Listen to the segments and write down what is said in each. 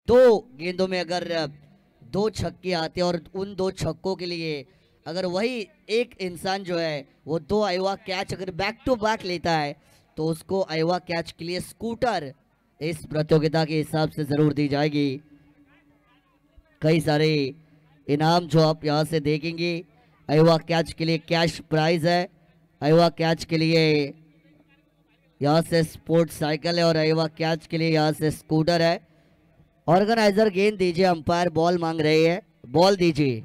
दो गेंदों में अगर दो छक्के आते और उन दो छक्कों के लिए अगर वही एक इंसान जो है वो दो आईवा कैच अगर बैक टू बैक लेता है तो उसको आईवा कैच के लिए स्कूटर इस प्रतियोगिता के हिसाब से जरूर दी जाएगी। कई सारे इनाम जो आप यहाँ से देखेंगे। आईवा कैच के लिए कैश प्राइज है, आईवा कैच के लिए यहाँ से स्पोर्ट्स साइकिल है और आईवा कैच के लिए यहाँ से स्कूटर है। ऑर्गेनाइजर गेंद दीजिए, अंपायर बॉल मांग रहे हैं, बॉल दीजिए।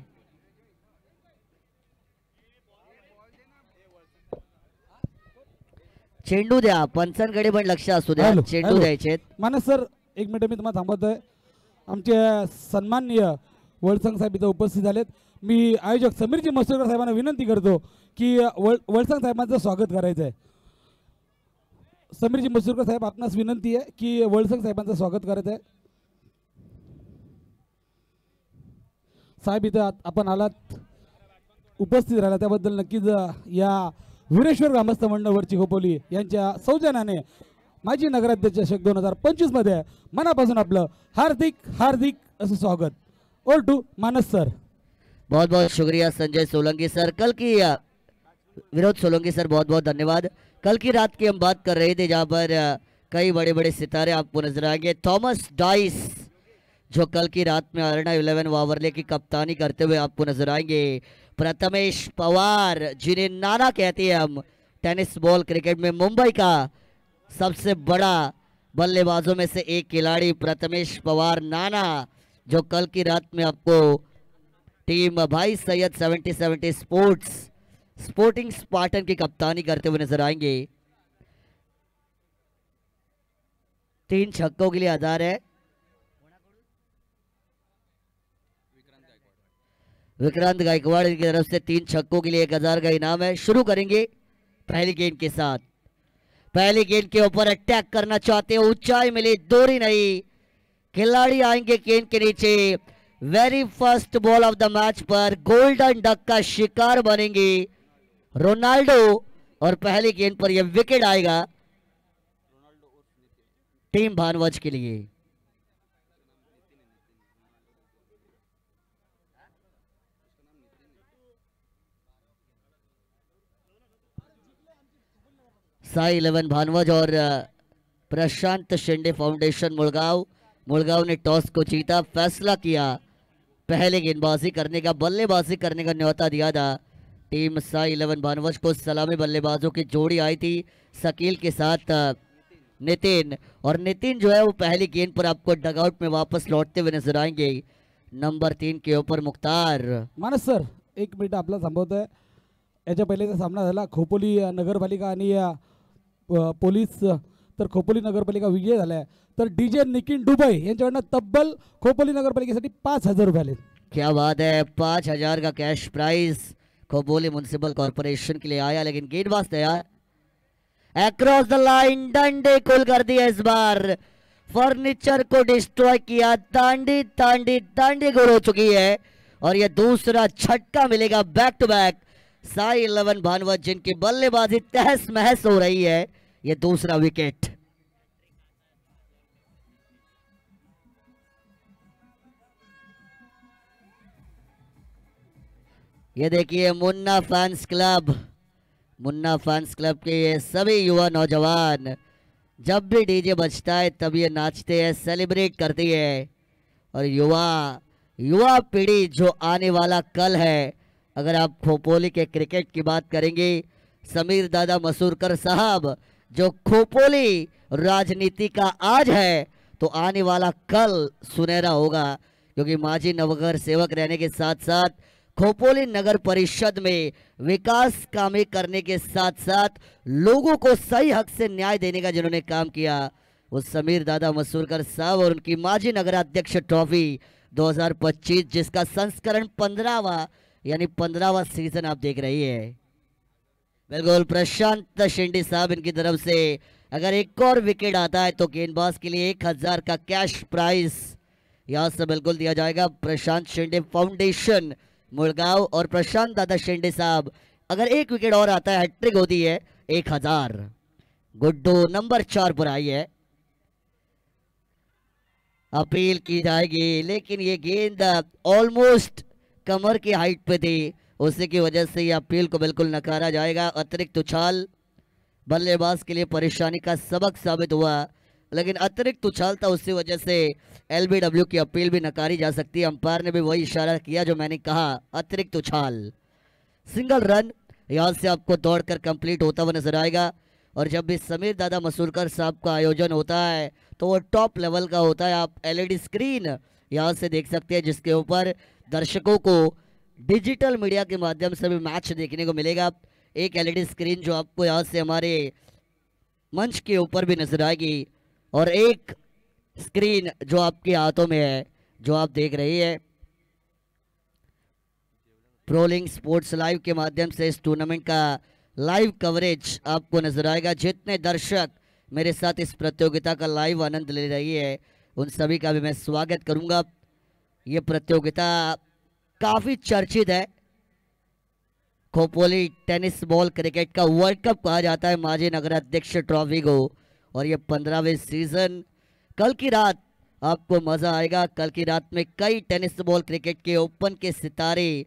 चेंडू द्या, पंचांकडे पण लक्ष असू द्या, चेंडू द्यायचे। मानस सर एक मिनिट मी तुम्हाला थांबवतोय। आमचे सन्माननीय वळसंग साहेब इथं उपस्थित झालेत। मी आयोजक समीरजी मसुरकर साहेबांना विनंती करतो की वळसंग साहेबांचं स्वागत करायचं आहे। समीरजी मसुरकर साहेब आपणास विनंती आहे की वळसंग साहेबांचं स्वागत करायचं आहे। साहेब इथं आपण आलात, उपस्थित राहिला त्याबद्दल नक्कीच या वीरेश्वर ग्रामस्थ मंडळ वरची खोपोली यांच्या सौजन्याने माजी नगराध्यक्ष 2025 मध्ये मनापासून आपलं हार्दिक हार्दिक असं स्वागत। और टू मानस सर। बहुत बहुत शुक्रिया संजय सोलंकी सर। कल की विनोद सोलंकी सर बहुत बहुत धन्यवाद। कल की रात की हम बात कर रहे थे जहाँ पर कई बड़े बड़े सितारे आपको नजर आएंगे। थॉमस डाइस जो कल की रात में अरेना 11 वावरले की कप्तानी करते हुए आपको नजर आएंगे। प्रथमेश पवार जिन्हें नाना कहते हैं हम, टेनिस बॉल क्रिकेट में मुंबई का सबसे बड़ा बल्लेबाजों में से एक खिलाड़ी प्रथमेश पवार नाना, जो कल की रात में आपको टीम भाई सैयद 70-70 स्पोर्टिंग स्पार्टन की कप्तानी करते हुए नजर आएंगे। 3 छक्कों के लिए आधार है। विक्रांत गायकवाड़ की तरफ से 3 छक्कों के लिए 1000 का इनाम है। शुरू करेंगे पहली गेंद के साथ। पहली गेंद के ऊपर अटैक करना चाहते हो, ऊंचाई मिली, दूरी नहीं, खिलाड़ी आएंगे गेंद के नीचे। Very first ball of the match पर गोल्डन डक का शिकार बनेंगे रोनाल्डो और पहली गेंद पर यह विकेट आएगा टीम भानवज के लिए। साई 11 भानवज और प्रशांत शिंदे फाउंडेशन मुड़गांव ने टॉस को जीता, फैसला किया पहले गेंदबाजी करने का, बल्लेबाजी करने का न्योता दिया था। टीम साई 11 भानवज को सलामी बल्लेबाजों की जोड़ी आई थी शकील के साथ नितिन, और नितिन जो है वो पहली गेंद पर आपको डगआउट में वापस लौटते हुए नजर आएंगे। नंबर 3 के ऊपर मुख्तार। मानस सर एक मिनिट आपला थांबवतोय। याच्या पहिलेचा सामना झाला खोपोली नगरपालिका आणि पोलीस, तर खोपोली नगरपालिका विजय झालाय। तर डीजे निकिन डुबई यांच्याकडनं तब्बल खोपोली नगरपालिकेसाठी 5000 रुपये आले। क्या बात है, 5000 का cash prize Khopoli municipal corporation के लिए आया, लेकिन गेंदबाज तैयार, अक्रॉस द लाइन, डंडे कुल कर दिया। इस बार फर्नीचर को डिस्ट्रॉय किया, तांडी गोल हो चुकी है और यह दूसरा छक्का मिलेगा बैक टू बैक। साई 11 भानवज जिनकी बल्लेबाजी तहस महस हो रही है, यह दूसरा विकेट। ये देखिए मुन्ना फैंस क्लब के ये सभी युवा नौजवान, जब भी डीजे बजता है तब ये नाचते हैं, सेलिब्रेट करती है। और युवा पीढ़ी जो आने वाला कल है, अगर आप खोपोली के क्रिकेट की बात करेंगे, समीर दादा मसूरकर साहब जो खोपोली राजनीति का आज है, तो आने वाला कल सुनहरा होगा, क्योंकि माजी नवगर सेवक रहने के साथ साथ खोपोली नगर परिषद में विकास कामें करने के साथ साथ लोगों को सही हक से न्याय देने का जिन्होंने काम किया, वो समीर दादा मसूरकर साहब और उनकी माजी नगराध्यक्ष ट्रॉफी 2025, जिसका संस्करण 15वां यानी 15वां सीजन आप देख रही है। बिल्कुल प्रशांत शिंदे साहब इनकी तरफ से अगर एक और विकेट आता है तो गेंदबाज के लिए 1000 का कैश प्राइज यहां से बिल्कुल दिया जाएगा। प्रशांत शिंदे फाउंडेशन मुड़गांव और प्रशांत दादा शिंदे साहब, अगर एक विकेट और आता है हैट्रिक होती है 1000। गुड्डू नंबर 4 पर आई है। अपील की जाएगी, लेकिन ये गेंद ऑलमोस्ट कमर की हाइट पे थी, उसी की वजह से ये अपील को बिल्कुल नकारा जाएगा। अतिरिक्त उछाल बल्लेबाज के लिए परेशानी का सबक साबित हुआ, लेकिन अतिरिक्त उछाल था, उसी वजह से एलबीडब्ल्यू की अपील भी नकारी जा सकती है। अंपायर ने भी वही इशारा किया जो मैंने कहा, अतिरिक्त उछाल। सिंगल रन यहाँ से आपको दौड़कर कंप्लीट होता हुआ नजर आएगा। और जब भी समीर दादा मसूरकर साहब का आयोजन होता है तो वो टॉप लेवल का होता है। आप एलईडी स्क्रीन यहाँ से देख सकते हैं, जिसके ऊपर दर्शकों को डिजिटल मीडिया के माध्यम से भी मैच देखने को मिलेगा। एक एलईडी स्क्रीन जो आपको यहाँ से हमारे मंच के ऊपर भी नजर आएगी, और एक स्क्रीन जो आपके हाथों में है, जो आप देख रही है। प्रोलिंग स्पोर्ट्स लाइव के माध्यम से इस टूर्नामेंट का लाइव कवरेज आपको नजर आएगा। जितने दर्शक मेरे साथ इस प्रतियोगिता का लाइव आनंद ले रही है, उन सभी का भी मैं स्वागत करूंगा। ये प्रतियोगिता काफी चर्चित है। खोपोली टेनिस बॉल क्रिकेट का वर्ल्ड कप कहा जाता है माजी नगर अध्यक्ष ट्रॉफी को, और ये 15वें सीजन। कल की रात आपको मजा आएगा। कल की रात में कई टेनिस बॉल क्रिकेट के ओपन के सितारे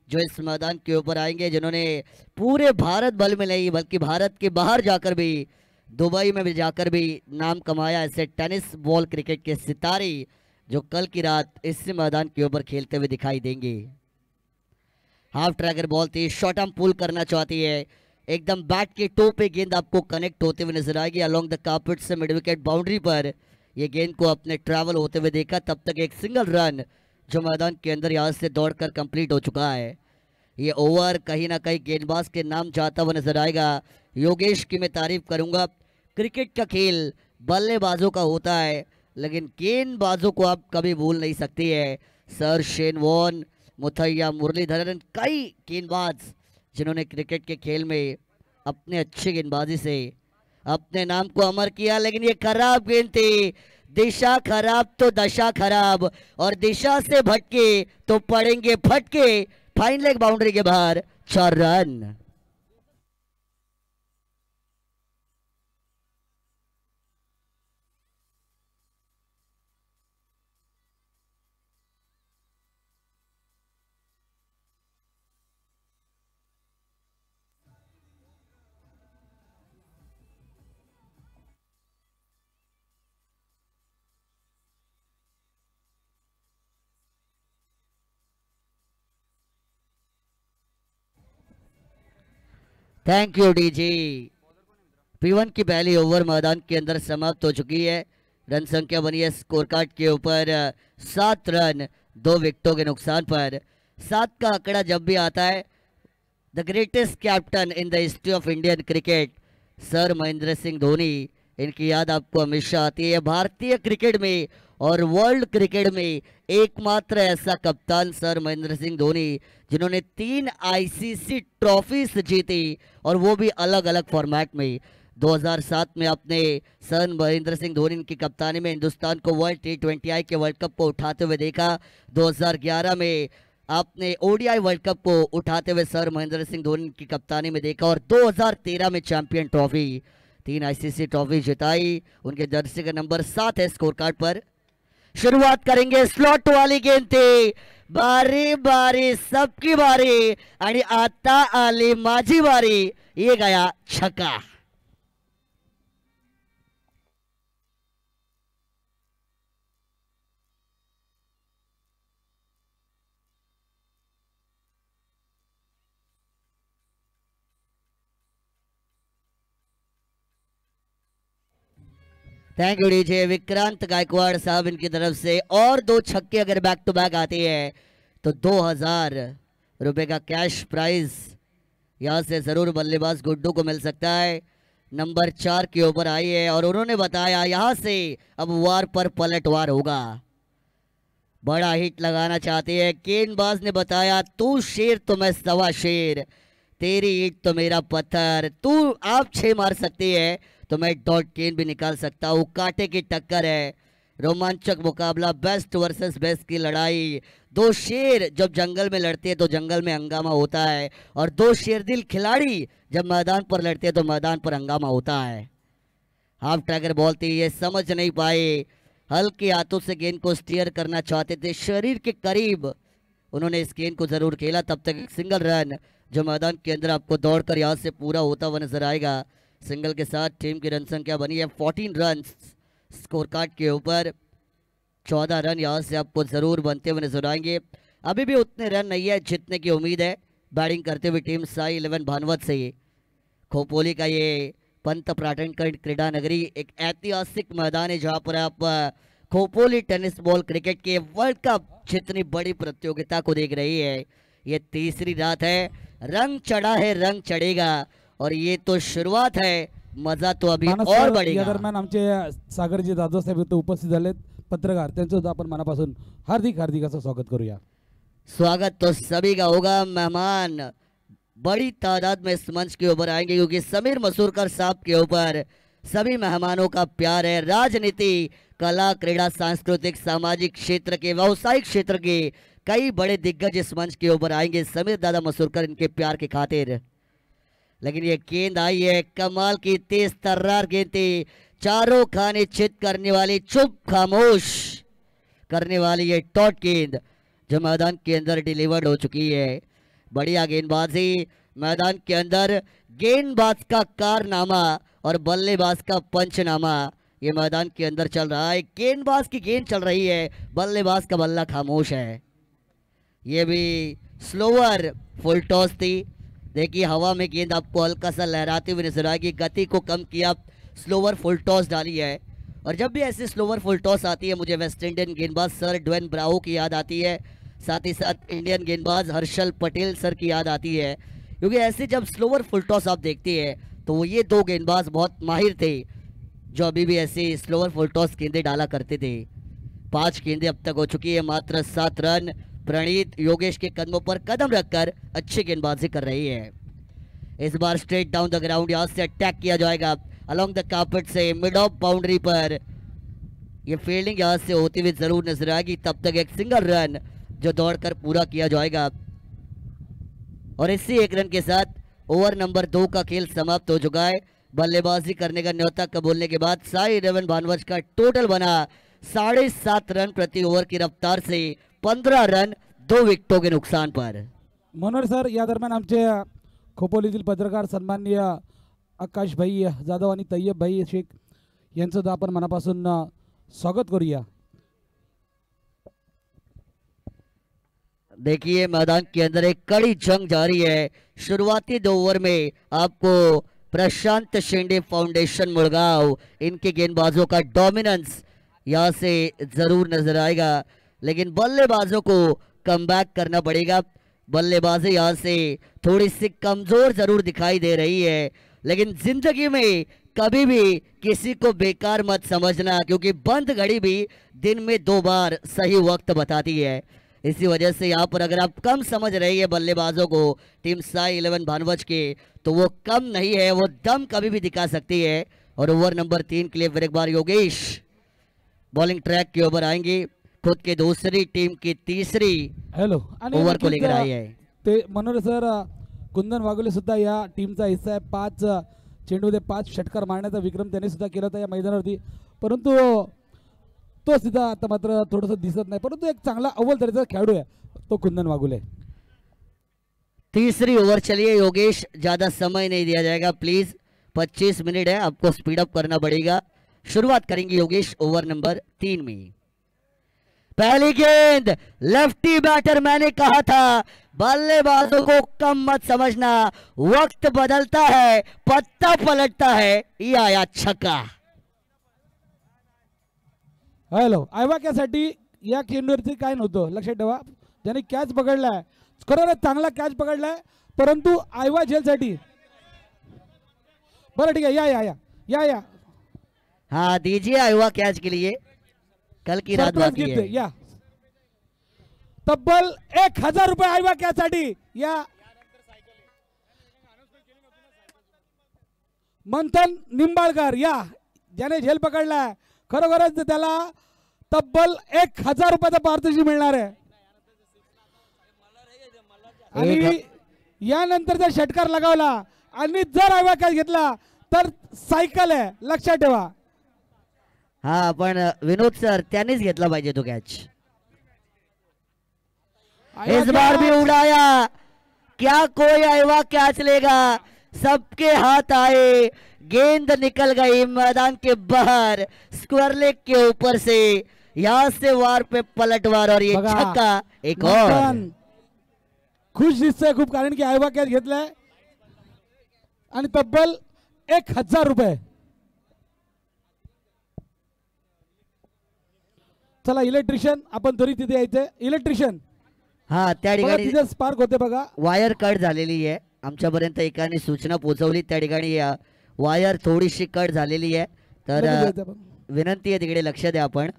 जो इस मैदान के ऊपर आएंगे, जिन्होंने पूरे भारत भर में नहीं बल्कि भारत के बाहर जाकर भी, दुबई में भी जाकर भी नाम कमाया। ऐसे टेनिस बॉल क्रिकेट के सितारे जो कल की रात इस मैदान के ऊपर खेलते हुए दिखाई देंगे। हाफ ट्रैकर बॉल थी, शॉर्ट आर्म पुल करना चाहती है, एकदम बैट के टो पे गेंद आपको कनेक्ट होते हुए नजर आएगी अलोंग द कार्पेट से मिड विकेट बाउंड्री पर। ये गेंद को अपने ट्रैवल होते हुए देखा, तब तक एक सिंगल रन जो मैदान के अंदर यहाँ से दौड़कर कंप्लीट हो चुका है। ये ओवर कहीं ना कहीं गेंदबाज के नाम जाता हुआ नजर आएगा। योगेश की मैं तारीफ करूंगा। क्रिकेट का खेल बल्लेबाजों का होता है, लेकिन गेंदबाजों को आप कभी भूल नहीं सकती है। Sir Shane Warne, Muttiah Muralitharan, कई गेंदबाज जिन्होंने क्रिकेट के खेल में अपने अच्छी गेंदबाजी से अपने नाम को अमर किया। लेकिन ये खराब गेंद थी, दिशा खराब तो दशा खराब, और दिशा से भटके तो पड़ेंगे फटके। फाइन लेग बाउंड्री के बाहर 4 run. Thank you DG. P1 की पहली ओवर मैदान के अंदर समाप्त हो चुकी है। रन संख्या बनी है स्कोर कार्ड के ऊपर 7 रन 2 विकेटों के नुकसान पर। 7 का आंकड़ा जब भी आता है, the greatest captain in the history of Indian cricket sir Mahendra Singh Dhoni, इनकी याद आपको हमेशा आती है। भारतीय क्रिकेट में और वर्ल्ड क्रिकेट में एकमात्र ऐसा कप्तान सर महेंद्र सिंह धोनी जिन्होंने 3 आईसीसी ट्रॉफीज जीती, और वो भी अलग अलग फॉर्मेट में। 2007 में आपने सर महेंद्र सिंह धोनी की कप्तानी में हिंदुस्तान को वर्ल्ड T20I के वर्ल्ड कप को उठाते हुए देखा। 2011 में आपने ओडीआई वर्ल्ड कप को उठाते हुए सर महेंद्र सिंह धोनी की कप्तानी में देखा, और 2013 में चैंपियन ट्रॉफी, 3 आईसीसी ट्रॉफी जिताई। उनके जर्सी का नंबर 7 है स्कोर कार्ड पर। शुरुआत करेंगे, स्लॉट वाली गेंद थी, बारी बारी सबकी बारी, आणि आता आली माझी बारी, ये गया छक्का। Thank you DJ. Vikrant Gaikwad साहब इनकी तरफ से और 2 छक्के अगर बैक टू बैक आती है तो 2000 रुपए का कैश प्राइज यहाँ से जरूर बल्लेबाज गुड्डू को मिल सकता है। नंबर 4 के ऊपर आई है, और उन्होंने बताया यहाँ से अब वार पर पलटवार होगा। बड़ा हिट लगाना चाहते हैं। गेंदबाज ने बताया, तू शेर तो मैं सवा शेर, तेरी ईट तो मेरा पत्थर, तू आप 6 मार सकती है तो मैं डॉट गेंद भी निकाल सकता हूँ। कांटे की टक्कर है, रोमांचक मुकाबला, बेस्ट वर्सेस बेस्ट की लड़ाई। 2 शेर जब जंगल में लड़ते हैं तो जंगल में हंगामा होता है, और 2 शेरदिल खिलाड़ी जब मैदान पर लड़ते हैं तो मैदान पर हंगामा होता है। हाफ ट्रैकर बॉल थी, ये समझ नहीं पाए हल्के हाथों से गेंद को स्टीयर करना चाहते थे, शरीर के करीब उन्होंने इस गेंद को जरूर खेला। तब तक एक सिंगल रन जो मैदान के अंदर आपको दौड़कर यहाँ से पूरा होता हुआ नजर आएगा। सिंगल के साथ टीम की रन संख्या बनी है 14 रन स्कोर कार्ड के ऊपर। 14 रन यहाँ से आपको जरूर बनते हुए नजर आएंगे। अभी भी उतने रन नहीं है जितने की उम्मीद है बैटिंग करते हुए टीम साई 11 भानवत से। खोपोली का ये पंत प्राटनकर क्रीडा नगरी एक ऐतिहासिक मैदान है जहाँ पर आप खोपोली टेनिस बॉल क्रिकेट के वर्ल्ड कप जितनी बड़ी प्रतियोगिता को देख रही है। ये तीसरी रात है, रंग चढ़ा है, रंग चढ़ेगा और ये तो शुरुआत है, मजा तो अभी मानस और सर, बढ़ेगा। या दरम्यान आमचे सागरजी जाधव साहेब इथं उपस्थित झालेत, पत्रकार, त्यांचं सुद्धा आपण मनापासून हार्दिक हार्दिक असं स्वागत करूया। स्वागत तो सभी का होगा। मेहमान बड़ी तादाद में इस मंच के ऊपर आएंगे क्योंकि समीर मसूरकर साहब के ऊपर सभी मेहमानों का प्यार है। राजनीति, कला, क्रीड़ा, सांस्कृतिक, सामाजिक क्षेत्र के, व्यावसायिक क्षेत्र के कई बड़े दिग्गज इस मंच के ऊपर आएंगे समीर दादा मसूरकर इनके प्यार की खातिर। लेकिन ये गेंद आई है कमाल की, तेज तर्रार गेंद थी, चारों खाने चित करने वाली, चुप खामोश करने वाली ये टॉट गेंद जो मैदान के अंदर डिलीवर्ड हो चुकी है। बढ़िया गेंदबाजी मैदान के अंदर, गेंदबाज का कारनामा और बल्लेबाज का पंचनामा ये मैदान के अंदर चल रहा है। गेंदबाज की गेंद चल रही है, बल्लेबाज का बल्ला खामोश है। ये भी स्लोअर फुल टॉस थी। देखिए हवा में गेंद आपको हल्का सा लहराते हुए नजर आएगी, गति को कम किया, स्लोअर फुल टॉस डाली है। और जब भी ऐसी स्लोअर फुल टॉस आती है मुझे वेस्ट इंडियन गेंदबाज सर ड्वेन ब्रावो की याद आती है, साथ ही साथ इंडियन गेंदबाज हर्षल पटेल सर की याद आती है। क्योंकि ऐसे जब स्लोअर फुल टॉस आप देखते हैं तो वो ये दो गेंदबाज बहुत माहिर थे जो अभी भी ऐसे स्लोअर फुल टॉस गेंदें डाला करते थे। 5 गेंदें अब तक हो चुकी है, मात्र 7 रन। प्रणीत योगेश के कदमों पर कदम रखकर अच्छी गेंदबाजी कर रही है। इस बार स्ट्रेट डाउन द ग्राउंड यहाँ से अटैक किया जाएगा अलोंग द कार्पेट से मिड ऑफ बाउंड्री पर। ये फील्डिंग यहाँ से होती हुई जरूर नजर आएगी। तब तक एक सिंगल रन जो दौड़कर पूरा किया जाएगा और इसी एक रन के साथ ओवर नंबर 2 का खेल समाप्त हो चुका है। बल्लेबाजी करने का न्योता कबूलने के बाद साई 11 भानवज का टोटल बना 7.5 रन प्रति ओवर की रफ्तार से 15 रन 2 विकेटों के नुकसान पर। मनोहर सर, या दरम्यान आमचे खोपोलीतील पत्रकार सन्माननीय आकाश भाई जाधव आणि तय्यब भाई शेख यांचं सुद्धा आपण मनापासून स्वागत करूया। देखिए मैदान के अंदर एक कड़ी जंग जारी है। शुरुआती 2 ओवर में आपको प्रशांत शिंदे फाउंडेशन मुड़गांव इनके गेंदबाजों का डोमिनेंस यहाँ से जरूर नजर आएगा, लेकिन बल्लेबाजों को कमबैक करना पड़ेगा। बल्लेबाजी यहाँ से थोड़ी सी कमजोर जरूर दिखाई दे रही है, लेकिन जिंदगी में कभी भी किसी को बेकार मत समझना क्योंकि बंद घड़ी भी दिन में 2 बार सही वक्त बताती है। इसी वजह से यहाँ पर अगर आप कम समझ रही है बल्लेबाजों को टीम साई 11 भानवज के, तो वो कम नहीं है, वो दम कभी भी दिखा सकती है। और ओवर नंबर 3 के लिए फिर एक बार योगेश बॉलिंग ट्रैक के ऊपर आएंगे, खुद के दूसरी टीम की तीसरी हॅलो ओवर को लेकर आई है। ते मनोहर सर, कुंदन वाघोले सुद्धा या टीमचा हिस्सा आहे। 5 चेंडूमध्ये 5 षटकार मारण्याचा विक्रम त्याने सुद्धा केला होता या मैदानावरती, परंतु तो सुद्धा आता मात्र थोडंसं दिसत नाही, परंतु एक चांगला अव्वल दर्जाचा खेळाडू आहे तो कुंदन वाघोले। तीसरी ओवर चलिए योगेश, ज्यादा समय नहीं दिया जाएगा प्लीज, 25 मिनट है, आपको स्पीड अप करना पड़ेगा। शुरुआत करेंगे योगेश ओवर नंबर 3 में। पहली गेंद लेफ्टी बैटर, मैंने कहा था बल्लेबाजों को कम मत समझना, वक्त बदलता है, पत्ता पलटता है। ये आया छक्का। हॅलो, आयवाक्यासाठी या चेंडूवरती काय नव्हतं, लक्षात ठेवा, ज्याने कॅच पकडलाय खरं चांगला कॅच पकडलाय, परंतु आयवा झेलसाठी बरं ठीक आहे, या या या या या हाँ दीजिए आयवा कैच के लिए, कल की रात सरप्राईज बाकी गिफ्ट है। या तब्बल 1000 रुपये आयवा कॅचसाठी या मंथन निंबाळकर, या ज्याने झेल पकडलाय खरोखरच त्याला तब्बल 1000 रुपयाचा पारितोषिक मिळणार आहे। आणि यानंतर जर षटकार लगावला आणि जर आयवा कॅच घेतला तर सायकल आहे, लक्षात ठेवा। हा पण विनोद सर त्यांनीच घेतला पाहिजे तो कॅच. इस बार भी उड़ाया, क्या कोई आएगा कैच लेगा, सबके हाथ आए, गेंद निकल गई मैदान के बाहर स्क्वायर लेग के ऊपर से. यहां से वार पे पलटवार और ये बघा, छक्का एक और. मंथन खुश दिसतंय खूप, कारण की आयवा कॅच घेतलाय आणि तब्बल 1000 रुपये. चला इलेक्ट्रिशियन, आपण तरी तिथे यायचंय. इलेक्ट्रिशियन हा त्या ठिकाणी तिथे स्पार्क होते बघा. वायर कट झालेली आहे. आमच्यापर्यंत एकाने सूचना पोहोचवली, त्या ठिकाणी वायर थोडीशी कट झालेली आहे. तर लगेच यायचं आपण. विनंती आहे तिकडे लक्ष द्या आपण.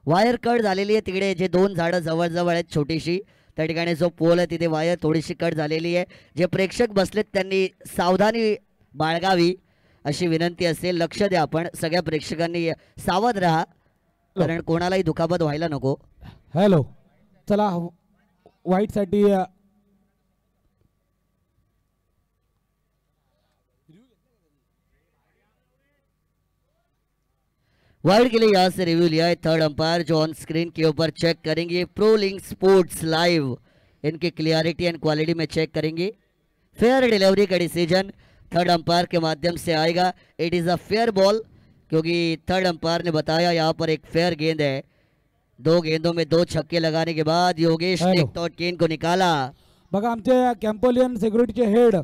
वायर कट झालेली आहे तिकडे, जे दोन झाडं जवळ आहेत छोटीशी, त्या ठिकाणी जो पोल आहे तिथे वायर थोडीशी कट झालेली आहे. जे प्रेक्षक बसलेत त्यांनी सावधानी बाळगावी अशी विनंती असेल. लक्ष द्या आपण, सगळ्या प्रेक्षकांनी सावध राहा, कारण कोणालाही दुखापत व्हायला नको. हॅलो, चला व्हाईट साठी वाइड के लिए यहाँ से रिव्यू लिया है थर्ड अंपायर, जो ऑन स्क्रीन के ऊपर चेक करेंगे. प्रो लिंक स्पोर्ट्स लाइव इनकी क्लियरिटी एंड क्वालिटी में चेक करेंगे. फेयर डिलीवरी का डिसीजन थर्ड अंपायर के माध्यम से आएगा. It is a fair ball, क्योंकि थर्ड अंपायर ने बताया यहाँ पर एक फेयर गेंद है. 2 गेंदों में 2 छक्के लगाने के बाद योगेश ने एक टॉट गेंद को निकाला. बघा, आमचे कॅम्पोलियन सिक्युरिटीचे हेड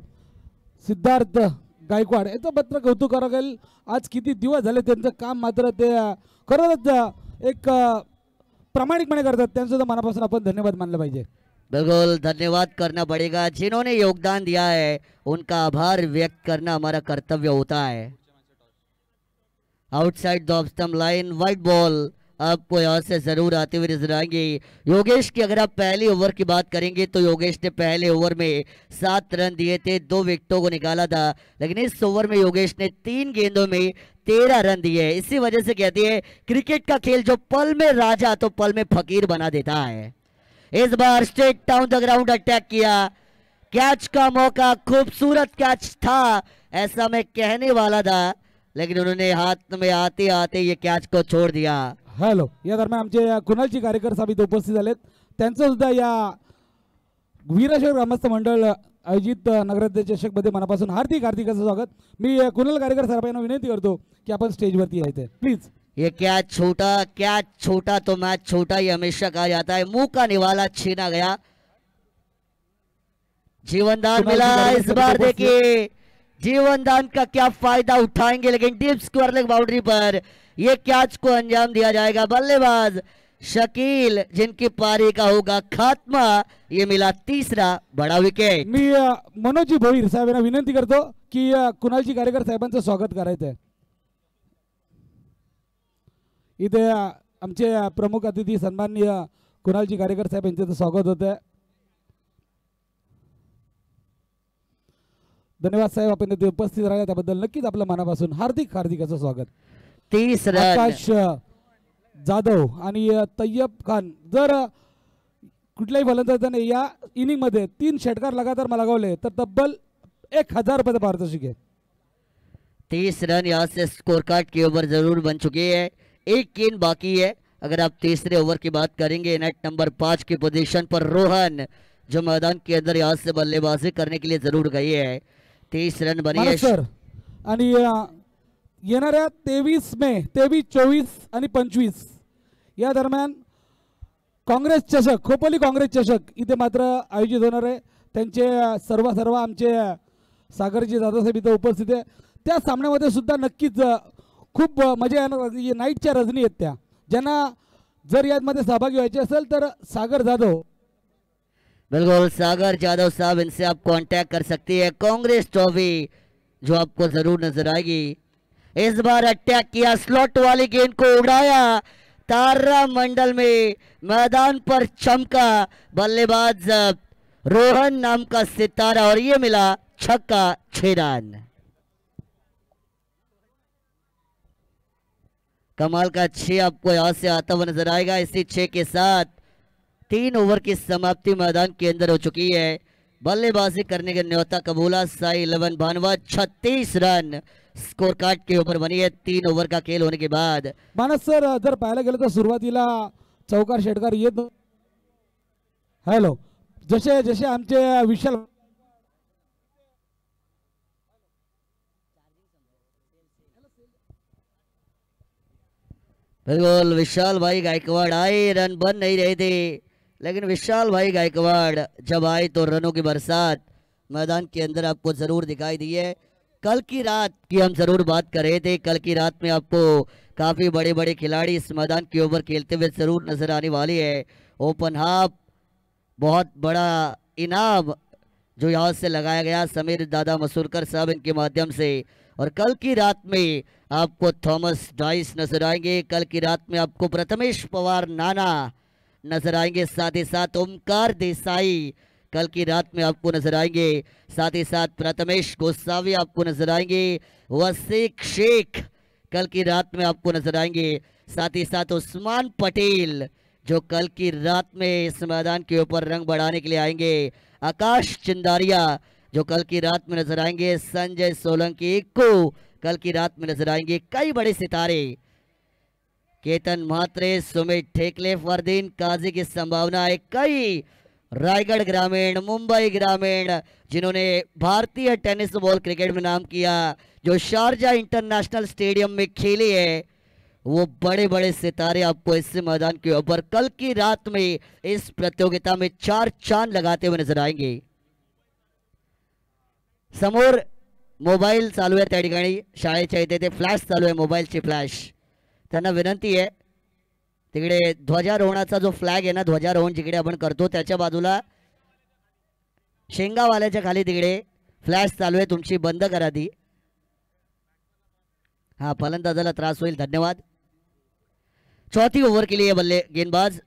सिद्धार्थ गायकवाड याचं मात्र कौतुक करावं लागेल. आज किती दिवस झाले त्यांचं काम मात्र ते खरंच एक प्रामाणिकपणे करतात. त्यांचं मनापासून आपण धन्यवाद मानलं पाहिजे. बिल्कुल धन्यवाद करना पड़ेगा. जिन्होंने योगदान दिया है उनका आभार व्यक्त करना हमारा कर्तव्य होता है. Outside the off stump line, white ball आपको यहाँ से जरूर आते हुए नजर आएंगे. योगेश की अगर आप पहली ओवर की बात करेंगे तो योगेश ने पहले ओवर में 7 रन दिए थे, 2 विकेटों को निकाला था. लेकिन इस ओवर में योगेश ने 3 गेंदों में 13 रन दिए. इसी वजह से कहती है क्रिकेट का खेल जो पल में राजा तो पल में फकीर बना देता है. इस बार straight down the ground attack किया. कैच का मौका, खूबसूरत कैच था ऐसा मैं कहने वाला था, लेकिन उन्होंने हाथ में आते आते ये कैच को छोड़ दिया. हॅलो, या दरम्यान आमचे कुणालची कार्यकर्ते साहेब इथे उपस्थित झालेत. त्यांचं सुद्धा या वीरशैव ग्रामस्थ मंडळ आयोजित नगराध्यक्ष चषकमध्ये मनापासून हार्दिक हार्दिक असं स्वागत. मी कुणाल कार्यकर्ते साहेबांना विनंती करतो की आपण स्टेजवरती यायचं प्लीज. ये कैच छोटा तो मैच छोटा ही हमेशा कहा जाता है. मुंह का निवाला छीना गया, जीवनदान मिला. इस बार देखिए जीवनदान का क्या फायदा उठाएंगे, लेकिन डीप स्क्वायर लेग बाउंड्री पर ये कैच को अंजाम दिया जाएगा. बल्लेबाज शकील जिनकी पारी का होगा खात्मा. ये मिला तीसरा बड़ा विकेट. मी मनोजी भोईर साहेबांना विनंती करतो की कुणालजी कार्यकर्ते साहेबांचं स्वागत करायचं आहे. इथे आमचे प्रमुख अतिथी सन्माननीय कुणालजी कार्यकर्ते साहेब यांचं स्वागत होत आहे. धन्यवाद साहेब, आपण इथे उपस्थित राहिला त्याबद्दल नक्कीच आपल्या मनापासून हार्दिक हार्दिक असं स्वागत. 30 रन आकाश जाधव आणि तय्यब खान, जर कुठल्याही फलंदाजाने या इनिंग मध्ये 3 षटकार लगातार लगावले तर तब्बल 1000 रुपये पारितोषिक आहे. 30 रन यहाँ से स्कोर कार्ड के ऊपर जरूर बन चुकी है. एक गेंद बाकी है. अगर आप तीसरे ओवर की बात करेंगे, नेट नंबर 5 की पोजीशन पर रोहन जो मैदान के अंदर यहाँ से बल्लेबाजी करने के लिए जरूर गई है. 30 रन बनी है सर. आणि येणाऱ्या 23 मे 23, 24 आणि 25 या दरम्यान काँग्रेस चषक, खोपोली काँग्रेस चषक इथे मात्र आयोजित होणार आहे. त्यांचे सर्व आमचे सागरजी जाधव साहेब इथे उपस्थित आहे. त्या सामन्यामध्ये सुद्धा नक्कीच खूप मजा येणार. नाईटच्या रजनी आहेत त्या. ज्यांना जर यामध्ये सहभागी व्हायचे असेल तर सागर जाधव, बिल्कुल सागर जाधव साहब, इनसे आप कांटेक्ट कर सकते हैं. कांग्रेस ट्रॉफी जो आपको जरूर नजर आएगी. इस बार अटैक किया, स्लॉट वाली गेंद को उड़ाया, तारा मंडल में मैदान पर चमका बल्लेबाज रोहन नाम का सितारा और ये मिला छक्का. 6 रन. कमाल का 6 आपको यहां से आता हुआ नजर आएगा. इसी 6 के साथ 3 ओवर की समाप्ति मैदान के अंदर हो चुकी है. बल्लेबाजी करने के न्योता कबूला साई 11 भानवा. 36 रन स्कोर कार्ड के ऊपर बनी है 3 ओव्हर का खेल होने के बाद। मानस सर जर पाहायला गेलं तर सुरुवातीला चौकार षटकार येत हॅलो जसे जसे आमचे विशाल बिल्कुल विशाल भाई गायकवाड़ आए, रन बन नहीं रहे थे, लेकिन विशाल भाई गायकवाड़ जब आए तो रनों की बरसात मैदान के अंदर आपको जरूर दिखाई दी है। कल की रात की हम जरूर बात कर रहे थे, कल की रात में आपको काफी बड़े बड़े खिलाड़ी इस मैदान के ऊपर खेलते हुए जरूर नजर आने वाली है। ओपन हाफ बहुत बड़ा इनाम जो यहाँ से लगाया गया समीर दादा मसूरकर साहब इनके माध्यम से। और कल की रात में आपको थॉमस डाइस नजर आएंगे, कल की रात में आपको प्रथमेश पवार नाना नजर आएंगे, साथ ही साथ ओमकार देसाई कल की रात में आपको नजर आएंगे, साथ ही साथ प्रथमेश गोसावी आपको नजर आएंगे, वसीक शेख कल की रात में आपको नजर आएंगे, साथ ही साथ उस्मान पटेल जो कल की रात में इस मैदान के ऊपर रंग बढ़ाने के लिए आएंगे, आकाश चिंदारिया जो कल की रात में नजर आएंगे, संजय सोलंकी को कल की रात में नजर आएंगे। कई बड़े सितारे केतन म्हात्रे, सुमित ठेकले, फरदीन काजी की संभावना है। कई रायगढ़ ग्रामीण, मुंबई ग्रामीण जिन्होंने भारतीय टेनिस बॉल क्रिकेट में नाम किया, जो शारजा इंटरनेशनल स्टेडियम में खेली है, वो बड़े बड़े सितारे आपको इस मैदान के ऊपर कल की रात में इस प्रतियोगिता में 4 चांद लगाते हुए नजर आएंगे। समोर मोबाईल चालू आहे, त्या ठिकाणी शाळेच्या इथे ते फ्लॅश चालू आहे, मोबाईलची फ्लॅश। त्यांना विनंती आहे तिकडे ध्वजारोहणाचा जो फ्लॅग आहे ना, ध्वजारोहण जिकडे आपण करतो त्याच्या बाजूला शेंगावाल्याच्या खाली तिकडे फ्लॅश चालू आहे, तुमची बंद करा ती। हाँ फलंदाजाला त्रास होईल, धन्यवाद। चौथी ओवर के लिए बल्ले गेंदबाज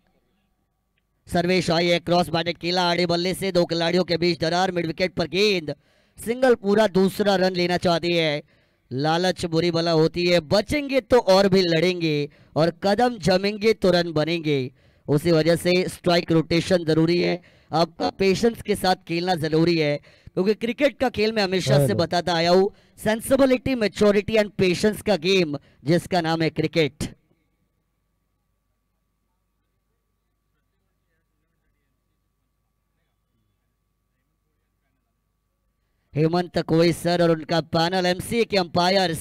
सर्वेश आई है, क्रॉस बैटेड खेला आड़े बल्ले से, 2 खिलाड़ियों के बीच दरार, मिड विकेट पर गेंद, सिंगल पूरा दूसरा रन लेना चाहती है। लालच बुरी बला होती है, बचेंगे तो और भी लड़ेंगे और कदम जमेंगे तो रन बनेंगे, उसी वजह से स्ट्राइक रोटेशन जरूरी है, आपका पेशेंस के साथ खेलना जरूरी है, क्योंकि क्रिकेट का खेल में हमेशा से बताता आया हूं, सेंसिबिलिटी, मैच्योरिटी एंड पेशेंस का गेम जिसका नाम है क्रिकेट। हेमंत कोई सर और उनका पैनल, एमसीए के अंपायर्स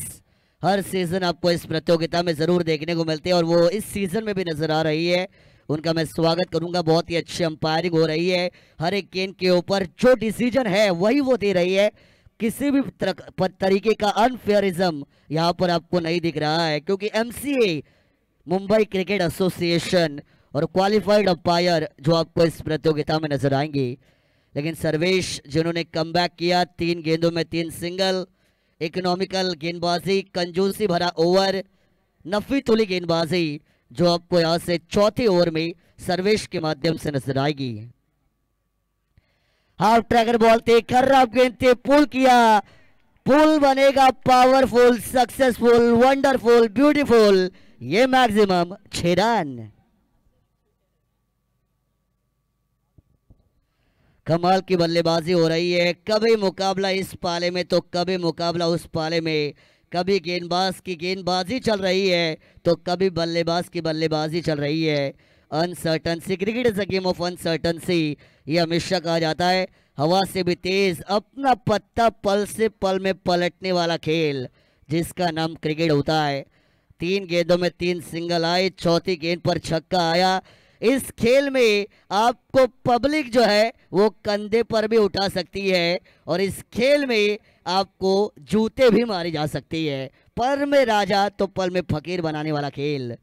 हर सीजन आपको इस प्रतियोगिता में जरूर देखने को मिलते हैं और वो इस सीजन में भी नजर आ रही है, उनका मैं स्वागत करूंगा। बहुत ही अच्छी अंपायरिंग हो रही है, हर एक गेंद के ऊपर जो डिसीजन है वही वो दे रही है, किसी भी तरीके का अनफेयरिज्म यहाँ पर आपको नहीं दिख रहा है, क्योंकि एमसीए मुंबई क्रिकेट एसोसिएशन और क्वालिफाइड अंपायर जो आपको इस प्रतियोगिता में नजर आएंगे। लेकिन सर्वेश जिन्होंने कमबैक किया, 3 गेंदों में 3 सिंगल, इकोनॉमिकल गेंदबाजी, कंजूसी भरा ओवर, नफी तुली गेंदबाजी जो आपको यहां से चौथे ओवर में सर्वेश के माध्यम से नजर आएगी। हाफ ट्रैकर बॉल थे, खराब गेंद थे, पुल किया, पुल बनेगा पावरफुल, सक्सेसफुल, वंडरफुल, ब्यूटीफुल, ये मैक्सिमम 6 रन। कमाल की बल्लेबाजी हो रही है, कभी मुकाबला इस पाले में तो कभी मुकाबला उस पाले में, कभी गेंदबाज की गेंदबाजी चल रही है तो कभी बल्लेबाज की बल्लेबाजी चल रही है। Uncertainty, cricket is a game of uncertainty, ये हमेशा कहा जाता है। हवा से भी तेज, अपना पत्ता पल से पल में पलटने वाला खेल जिसका नाम क्रिकेट होता है। 3 गेंदों में 3 सिंगल आए, चौथी गेंद पर छक्का आया। इस खेल में आपको पब्लिक जो है वो कंधे पर भी उठा सकती है और इस खेल में आपको जूते भी मारी जा सकती है। पर में राजा तो पल में फकीर बनाने वाला खेल।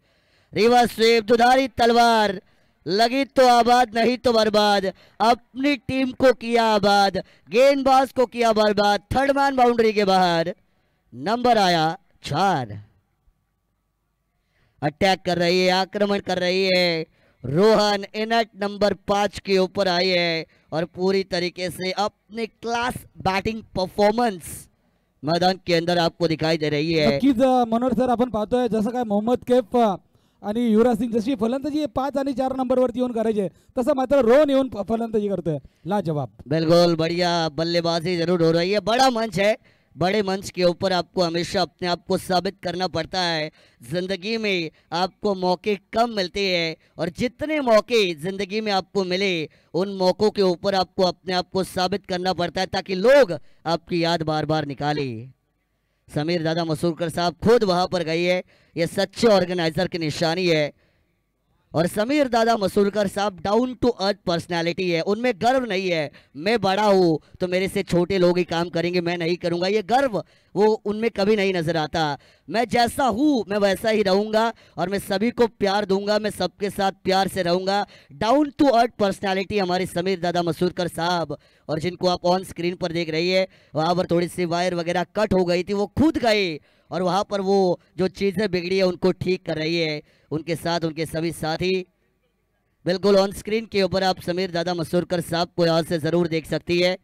रिवर्स स्वीप, दुधारी तलवार, लगी तो आबाद नहीं तो बर्बाद, अपनी टीम को किया आबाद, गेंदबाज को किया बर्बाद, थर्ड मैन बाउंड्री के बाहर, नंबर आया 4। अटैक कर रही है, आक्रमण कर रही है, रोहन इनट नंबर 5 के ऊपर आई है और पूरी तरीके से अपने क्लास बैटिंग परफॉर्मन्स मैदान के अंदर आपको दिखाई दे रही है। नक्कीच मनोहर सर, आपण पाहतोय जसं काय मोहम्मद कैफ आणि युवराज सिंग जशी फलंदाजी 5 आणि 4 नंबरवरती येऊन करायचे, तसं मात्र रोहन येऊन फलंदाजी करतोय, लाजवाब। बिल्कुल बढ़िया बल्लेबाजी जरूर हो रही है, बड़ा मंच है, बड़े मंच के ऊपर आपको हमेशा अपने आप को साबित करना पड़ता है। ज़िंदगी में आपको मौके कम मिलते हैं और जितने मौके ज़िंदगी में आपको मिले उन मौक़ों के ऊपर आपको अपने आप को साबित करना पड़ता है ताकि लोग आपकी याद बार बार निकालें। समीर दादा मसूरकर साहब खुद वहाँ पर गई है, ये सच्चे ऑर्गेनाइज़र की निशानी है। और समीर दादा मसूरकर साहब डाउन टू अर्थ पर्सनालिटी है, उनमें गर्व नहीं है मैं बड़ा हूँ तो मेरे से छोटे लोग ही काम करेंगे, मैं नहीं करूँगा, ये गर्व वो उनमें कभी नहीं नज़र आता। मैं जैसा हूँ मैं वैसा ही रहूँगा और मैं सभी को प्यार दूंगा, मैं सबके साथ प्यार से रहूँगा। डाउन टू अर्थ पर्सनालिटी हमारे समीर दादा मसूरकर साहब। और जिनको आप ऑन स्क्रीन पर देख रही है वहाँ पर थोड़ी सी वायर वगैरह कट हो गई थी, वो खुद गए और वहाँ पर वो जो चीज़ें बिगड़ी है उनको ठीक कर रही है, उनके साथ उनके सभी साथी। बिल्कुल ऑन स्क्रीन के ऊपर आप समीर दादा मसूरकर साहब को यहाँ से ज़रूर देख सकती है।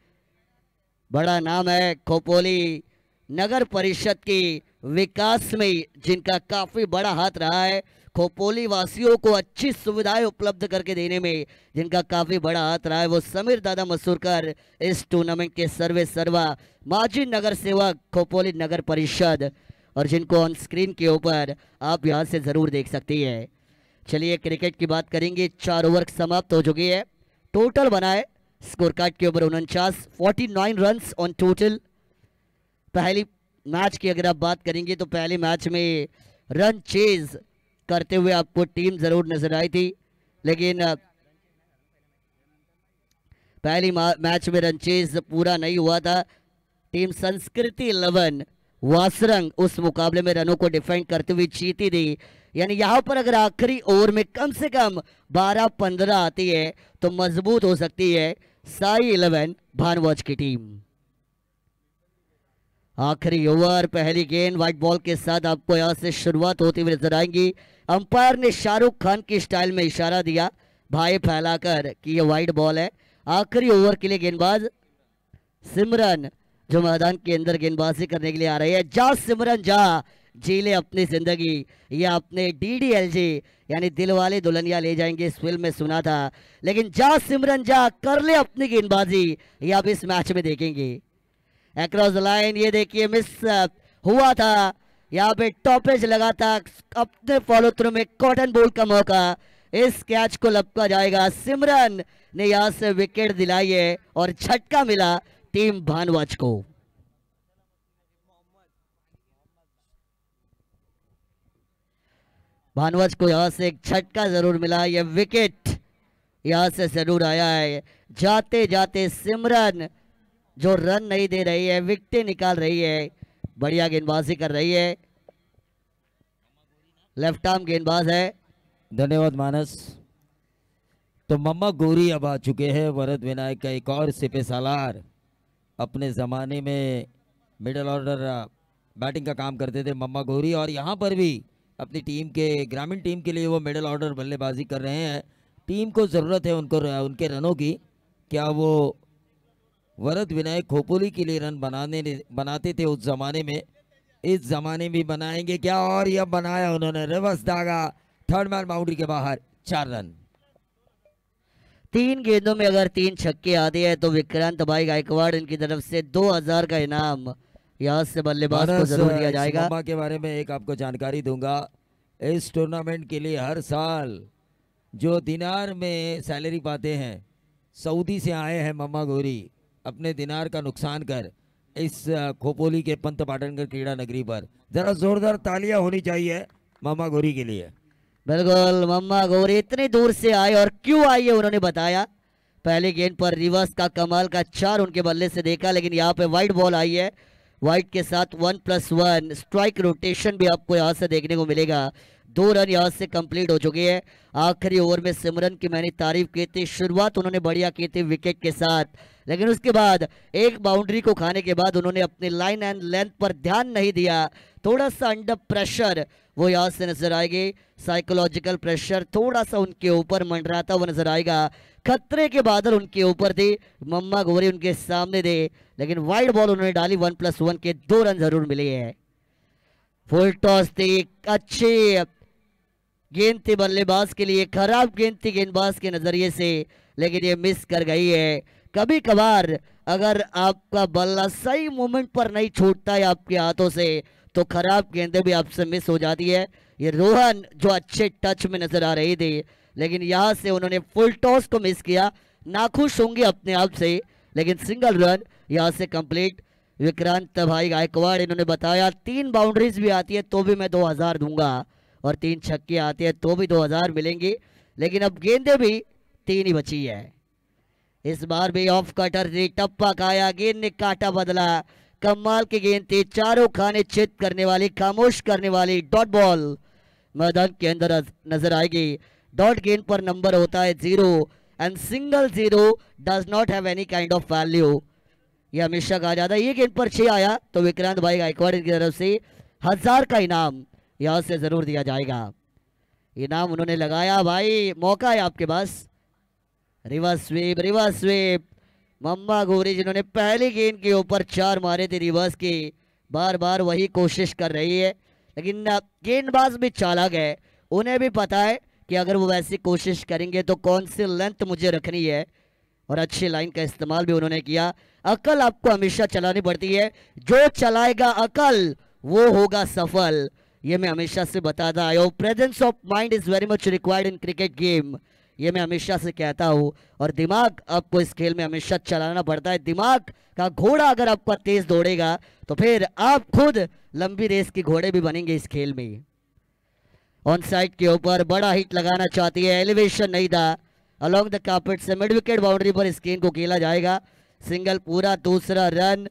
बड़ा नाम है खोपोली नगर परिषद की विकास में जिनका काफ़ी बड़ा हाथ रहा है, खोपोली वासियों को अच्छी सुविधाएं उपलब्ध करके देने में जिनका काफ़ी बड़ा हाथ रहा है, वो समीर दादा मसूरकर इस टूर्नामेंट के सर्वे सर्वा माजी नगर सेवक खोपोली नगर परिषद, और जिनको ऑन स्क्रीन के ऊपर आप यहां से ज़रूर देख सकती है। चलिए क्रिकेट की बात करेंगे। 4 ओवर समाप्त हो चुकी है, टोटल बना है स्कोर कार्ड के ऊपर 49 रन ऑन टोटल। पहली मैच की अगर आप बात करेंगे तो पहले मैच में रन चेज करते हुए आपको टीम जरूर नजर आई थी, लेकिन पहली मैच में रन चेज पूरा नहीं हुआ था। टीम संस्कृति 11 वासरंग उस मुकाबले में रनों को डिफेंड करते हुए जीती थी। यानी यहाँ पर अगर आखिरी ओवर में कम से कम 12-15 आती है तो मजबूत हो सकती है साई 11 भानवज की टीम। आखिरी ओवर पहली गेंद व्हाइट बॉल के साथ आपको यहां से शुरुआत होती हुई नजर आएंगी। अंपायर ने शाहरुख खान की स्टाइल में इशारा दिया भाई फैलाकर कि ये व्हाइट बॉल है। आखिरी ओवर के लिए गेंदबाज सिमरन जो मैदान के अंदर गेंदबाजी करने के लिए आ रही है। जा सिमरन जा, जी ले अपनी जिंदगी, ये आपने DDLJ यानी दिल वाले दुल्हनिया ले जाएंगे इस फिल्म में सुना था, लेकिन जा सिमरन जा, कर ले अपनी गेंदबाजी, ये आप इस मैच में देखेंगे। अक्रॉस द लाइन ये देखिए मिस हुआ था, यहाँ पे टॉपेज लगा था, अपने फॉलो थ्रू में कॉटन बोल्ट का मौका, इस कैच को लपका जाएगा। सिमरन ने यहाँ से विकेट दिलाई है और झटका मिला टीम भानवज को। भानवज को यहाँ से एक झटका जरूर मिला, यह विकेट यहाँ से जरूर आया है। जाते जाते सिमरन जो रन नहीं दे रही है, विकेट निकाल रही है, बढ़िया गेंदबाजी कर रही है, लेफ्ट आर्म गेंदबाज है। धन्यवाद मानस। तो मम्मा गौरी अब आ चुके हैं, वरद विनायक का एक और सिपे सालार। अपने ज़माने में मिडल ऑर्डर बैटिंग का काम करते थे मम्मा गौरी, और यहाँ पर भी अपनी टीम के ग्रामीण टीम के लिए वो मिडल ऑर्डर बल्लेबाजी कर रहे हैं। टीम को ज़रूरत है उनके रनों की। क्या वो वरद विनायक खोपोली के लिए रन बनाते थे उस ज़माने में, इस ज़माने में बनाएंगे क्या? और यह बनाया उन्होंने, रिवर्स दागा, थर्ड मैन बाउंड्री के बाहर, 4 रन। 3 गेंदों में अगर 3 छक्के आते हैं तो विक्रांत भाई गायकवाड़ इनकी तरफ से 2000 का इनाम यहाँ से बल्लेबाज को जरूर दिया जाएगा। मम्मा के बारे में एक आपको जानकारी दूंगा, इस टूर्नामेंट के लिए हर साल जो दिनार में सैलरी पाते हैं, सऊदी से आए हैं मम्मा गौरी, अपने दिनार का नुकसान कर इस खोपोली के पंत पाटनगर क्रीड़ा नगरी पर। जरा जोरदार तालियां होनी चाहिए मम्मा गौरी के लिए। बिल्कुल, मम्मा गौरी इतनी दूर से आए और क्यों आई है उन्होंने बताया। पहले गेंद पर रिवर्स का कमाल का 4 उनके बल्ले से देखा, लेकिन यहाँ पे वाइट बॉल आई है, वाइट के साथ 1+1 स्ट्राइक रोटेशन भी आपको यहाँ से देखने को मिलेगा। 2 रन यहाँ से कंप्लीट हो चुके हैं। आखिरी ओवर में सिमरन की मैंने तारीफ की थी, शुरुआत उन्होंने बढ़िया की थी विकेट के साथ, लेकिन उसके बाद एक बाउंड्री को खाने के बाद उन्होंने अपनी लाइन एंड लेंथ पर ध्यान नहीं दिया। थोड़ा सा अंडर प्रेशर वो यहाँ से नजर आएगी, साइकोलॉजिकल प्रेशर थोड़ा सा उनके ऊपर मंडराता हुआ नजर आएगा। खतरे के बादल उनके ऊपर थे, मम्मा गौरी उनके सामने थे, लेकिन वाइड बॉल उन्होंने डाली, 1+1 के 2 रन जरूर मिले हैं। फुल टॉस थी, अच्छी गेंद थी बल्लेबाज के लिए, खराब गेंद थी गेंदबाज के नजरिए से, लेकिन ये मिस कर गई है। कभी कभार अगर आपका बल्ला सही मोमेंट पर नहीं छूटता है आपके हाथों से तो खराब गेंदें भी आपसे मिस हो जाती है। ये रोहन जो अच्छे टच में नजर आ रही थी, लेकिन यहाँ से उन्होंने फुल टॉस को मिस किया। नाखुश होंगे अपने आप से, लेकिन सिंगल रन यहाँ से कंप्लीट। विक्रांत भाई गायकवाड़ इन्होंने बताया 3 बाउंड्रीज भी आती है तो भी मैं 2000 दूंगा, और 3 छक्के आते हैं तो भी 2000 मिलेंगे, लेकिन अब गेंदें भी 3 ही बची है। इस बार भी ऑफ कटर थी, टप्पा खाया, गेंद ने काटा बदला। कमाल की गेंद थी, चारों खाने चित करने वाली, खामोश करने वाली। डॉट बॉल मैदान के अंदर नजर आएगी। डॉट गेंद पर नंबर होता है 0 and single 0 does not have any kind of value. ये हमेशा कहा जाता है। ये गेंद पर 6 आया तो विक्रांत भाई गायकवाड़ की तरफ से 1000 का इनाम यहां से जरूर दिया जाएगा। इनाम उन्होंने लगाया, भाई मौका है आपके पास। Reverse sweep, reverse sweep. मम्मा गोरी जिन्होंने पहली गेंद के ऊपर 4 मारे थे रिवर्स की, बार बार वही कोशिश कर रही है, लेकिन गेंदबाज भी चालाक है। उन्हें भी पता है कि अगर वो वैसी कोशिश करेंगे तो कौन सी लेंथ मुझे रखनी है, और अच्छी लाइन का इस्तेमाल भी उन्होंने किया। अकल आपको हमेशा चलानी पड़ती है, जो चलाएगा अकल वो होगा सफल। ये मैं हमेशा से बताता आया हूँ। Presence of mind is very much required in cricket game, ये मैं हमेशा से कहता हूँ। और दिमाग आपको इस खेल में हमेशा चलाना पड़ता है। दिमाग का घोड़ा अगर आपका तेज दौड़ेगा तो फिर आप खुद लंबी रेस के घोड़े भी बनेंगे इस खेल में। ऑन साइड के ऊपर बड़ा हिट लगाना चाहती है, एलिवेशन नहीं था। अलोंग द कार्पेट से मिड विकेट बाउंड्री पर इस गेंद को खेला जाएगा। सिंगल पूरा, दूसरा रन,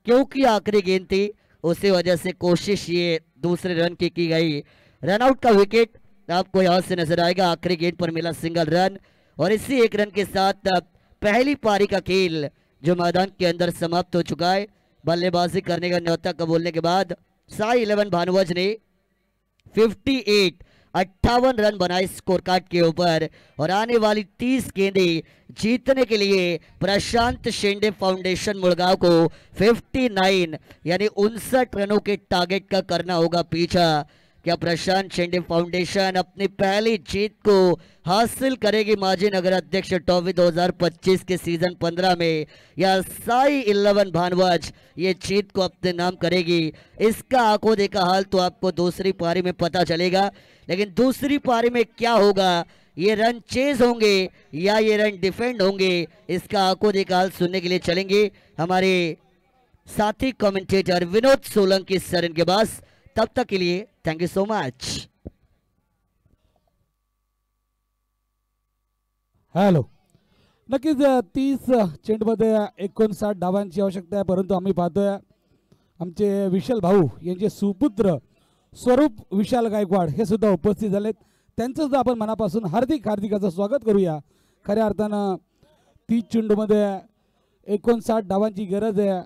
क्योंकि आखिरी गेंद थी उसी वजह से कोशिश ये दूसरे रन की गई। रन आउट का विकेट आपको यहां से नजर आएगा। आखिरी गेंद पर मिला सिंगल रन, और इसी एक रन के साथ पहली पारी का खेल जो मैदान के अंदर समाप्त हो चुका है। बल्लेबाजी करने का न्योता कबूलने के बाद साई 11 भानुवज ने 58 रन बनाए स्कोर कार्ड के ऊपर, और आने वाली 30 गेंदें जीतने के लिए प्रशांत शेंडे फाउंडेशन मुड़गांव को 59 यानी 59 रनों के टारगेट का करना होगा पीछा। क्या प्रशांत शेंडे फाउंडेशन अपनी पहली जीत को हासिल करेगी माजी नगर अध्यक्ष ट्रॉफी 2025 के सीजन 15 में, या साई 11 भानवज ये जीत को अपने नाम करेगी? इसका आंखों देखा हाल तो आपको दूसरी पारी में पता चलेगा। लेकिन दूसरी पारी में क्या होगा, ये रन चेज होंगे या ये रन डिफेंड होंगे, इसका आंखों देखा हाल सुनने के लिए चलेंगे हमारे साथी कमेंटेटर विनोद सोलंकी सर इनके पास। तब तक के लिए thank you so much. Hello, नक्कीच 30 चेंडूमध्ये 59 धावांची आवश्यकता आहे, परंतु आम्ही पाहतोय आमचे विशाल भाऊ यांचे सुपुत्र स्वरूप विशाल गायकवाड हे सुद्धा उपस्थित झालेत। त्यांचं सुद्धा आपण मनापासून हार्दिक हार्दिक असं स्वागत करूया। खऱ्या अर्थानं 30 चेंडूमध्ये 59 धावांची गरज आहे।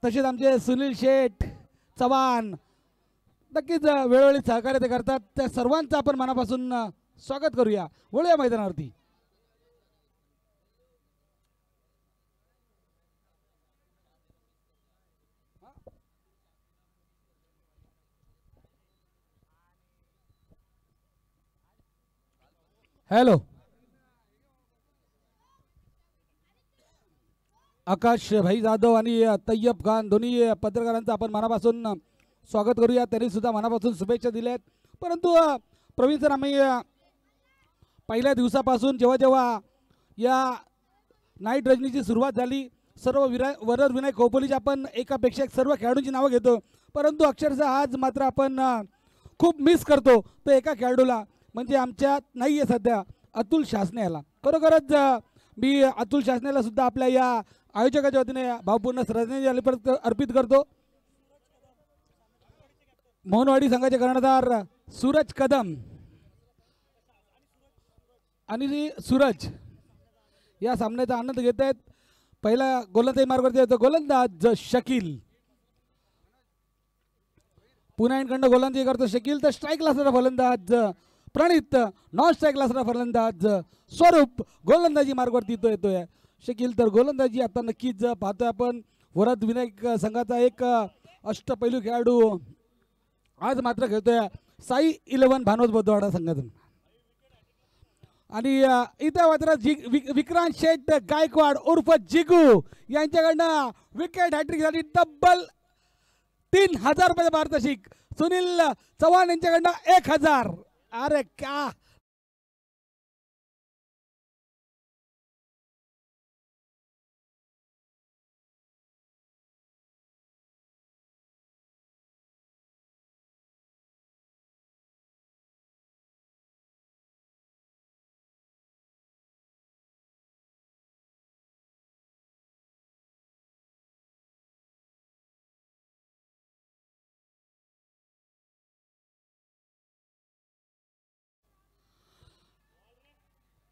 तसेच आमचे सुनील शेठ चव्हाण नक्कीच वेळोवेळी सहकार्य ते करतात. त्या सर्वांचं आपण मनापासून स्वागत करूया. वळूया मैदानावरती. हॅलो, आकाश भाई जाधव आणि तय्यब खान दोन्ही पत्रकारांचं आपण मनापासून स्वागत करूया. त्यांनी सुद्धा मनापासून शुभेच्छा दिल्यात. परंतु प्रवीण सर, आम्ही पहिल्या दिवसापासून जेव्हा जेव्हा या नाईट रजनीची सुरुवात झाली, सर्व वरद विनायक खोपोलीचे आपण एकापेक्षा एक सर्व खेळाडूंची नावं घेतो. परंतु अक्षरशः आज मात्र आपण खूप मिस करतो तर एका खेळाडूला, म्हणजे आमच्यात नाही आहे सध्या, अतुल शासने याला. खरोखरच मी अतुल शासनेला सुद्धा आपल्या या आयोजकाच्या वतीने भावपूर्ण श्रद्धांजली अर्पित करतो. मोहनवाडी संघाचे कर्णधार सूरज कदम आणि सूरज या सामन्याचा आनंद घेत आहेत. पहिला गोलंदाजी मार्गावरती येतो गोलंदाज शकील. पुन्हा इकडनं गोलंदाजी करतो शकील. तर स्ट्राईकला असणारा फलंदाज प्रणित, नॉन स्ट्राईकला असणारा फलंदाज स्वरूप. गोलंदाजी मार्गावरती येतोय शकील. तर गोलंदाजी आता नक्कीच पाहतोय आपण. वरद विनायक संघाचा एक अष्टपैलू खेळाडू आज मात्र खेळतोय साई 11 भानोद बुद्धवाडा संघातून. आणि इथं मात्र विक्रांत शेठ गायकवाड उर्फ जिगू यांच्याकडनं विकेट हॅट्रिकसाठी डब्बल 3000 रुपये पारितोषिक. सुनील चव्हाण यांच्याकडनं 1000. अरे क्या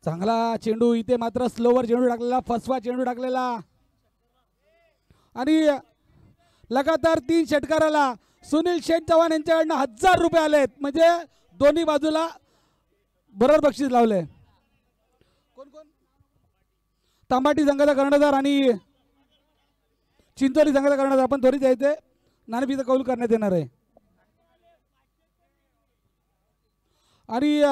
चांगला चेंडू. इथे मात्र स्लोवर चेंडू टाकलेला, फसवा चेंडू टाकलेला आणि लगातार 3 षटकाराला सुनील शेठ चव्हाण यांच्याकडनं 1000 रुपये आलेत. म्हणजे दोन्ही बाजूला बरोबर बक्षीस लावले. कोण कोण? तांबाटी संघाचा कर्णधार आणि चिंचोली संघाचा कर्णधार. आपण त्वरित यायचे, नाणेफीचा कौल करण्यात येणार आहे. आणि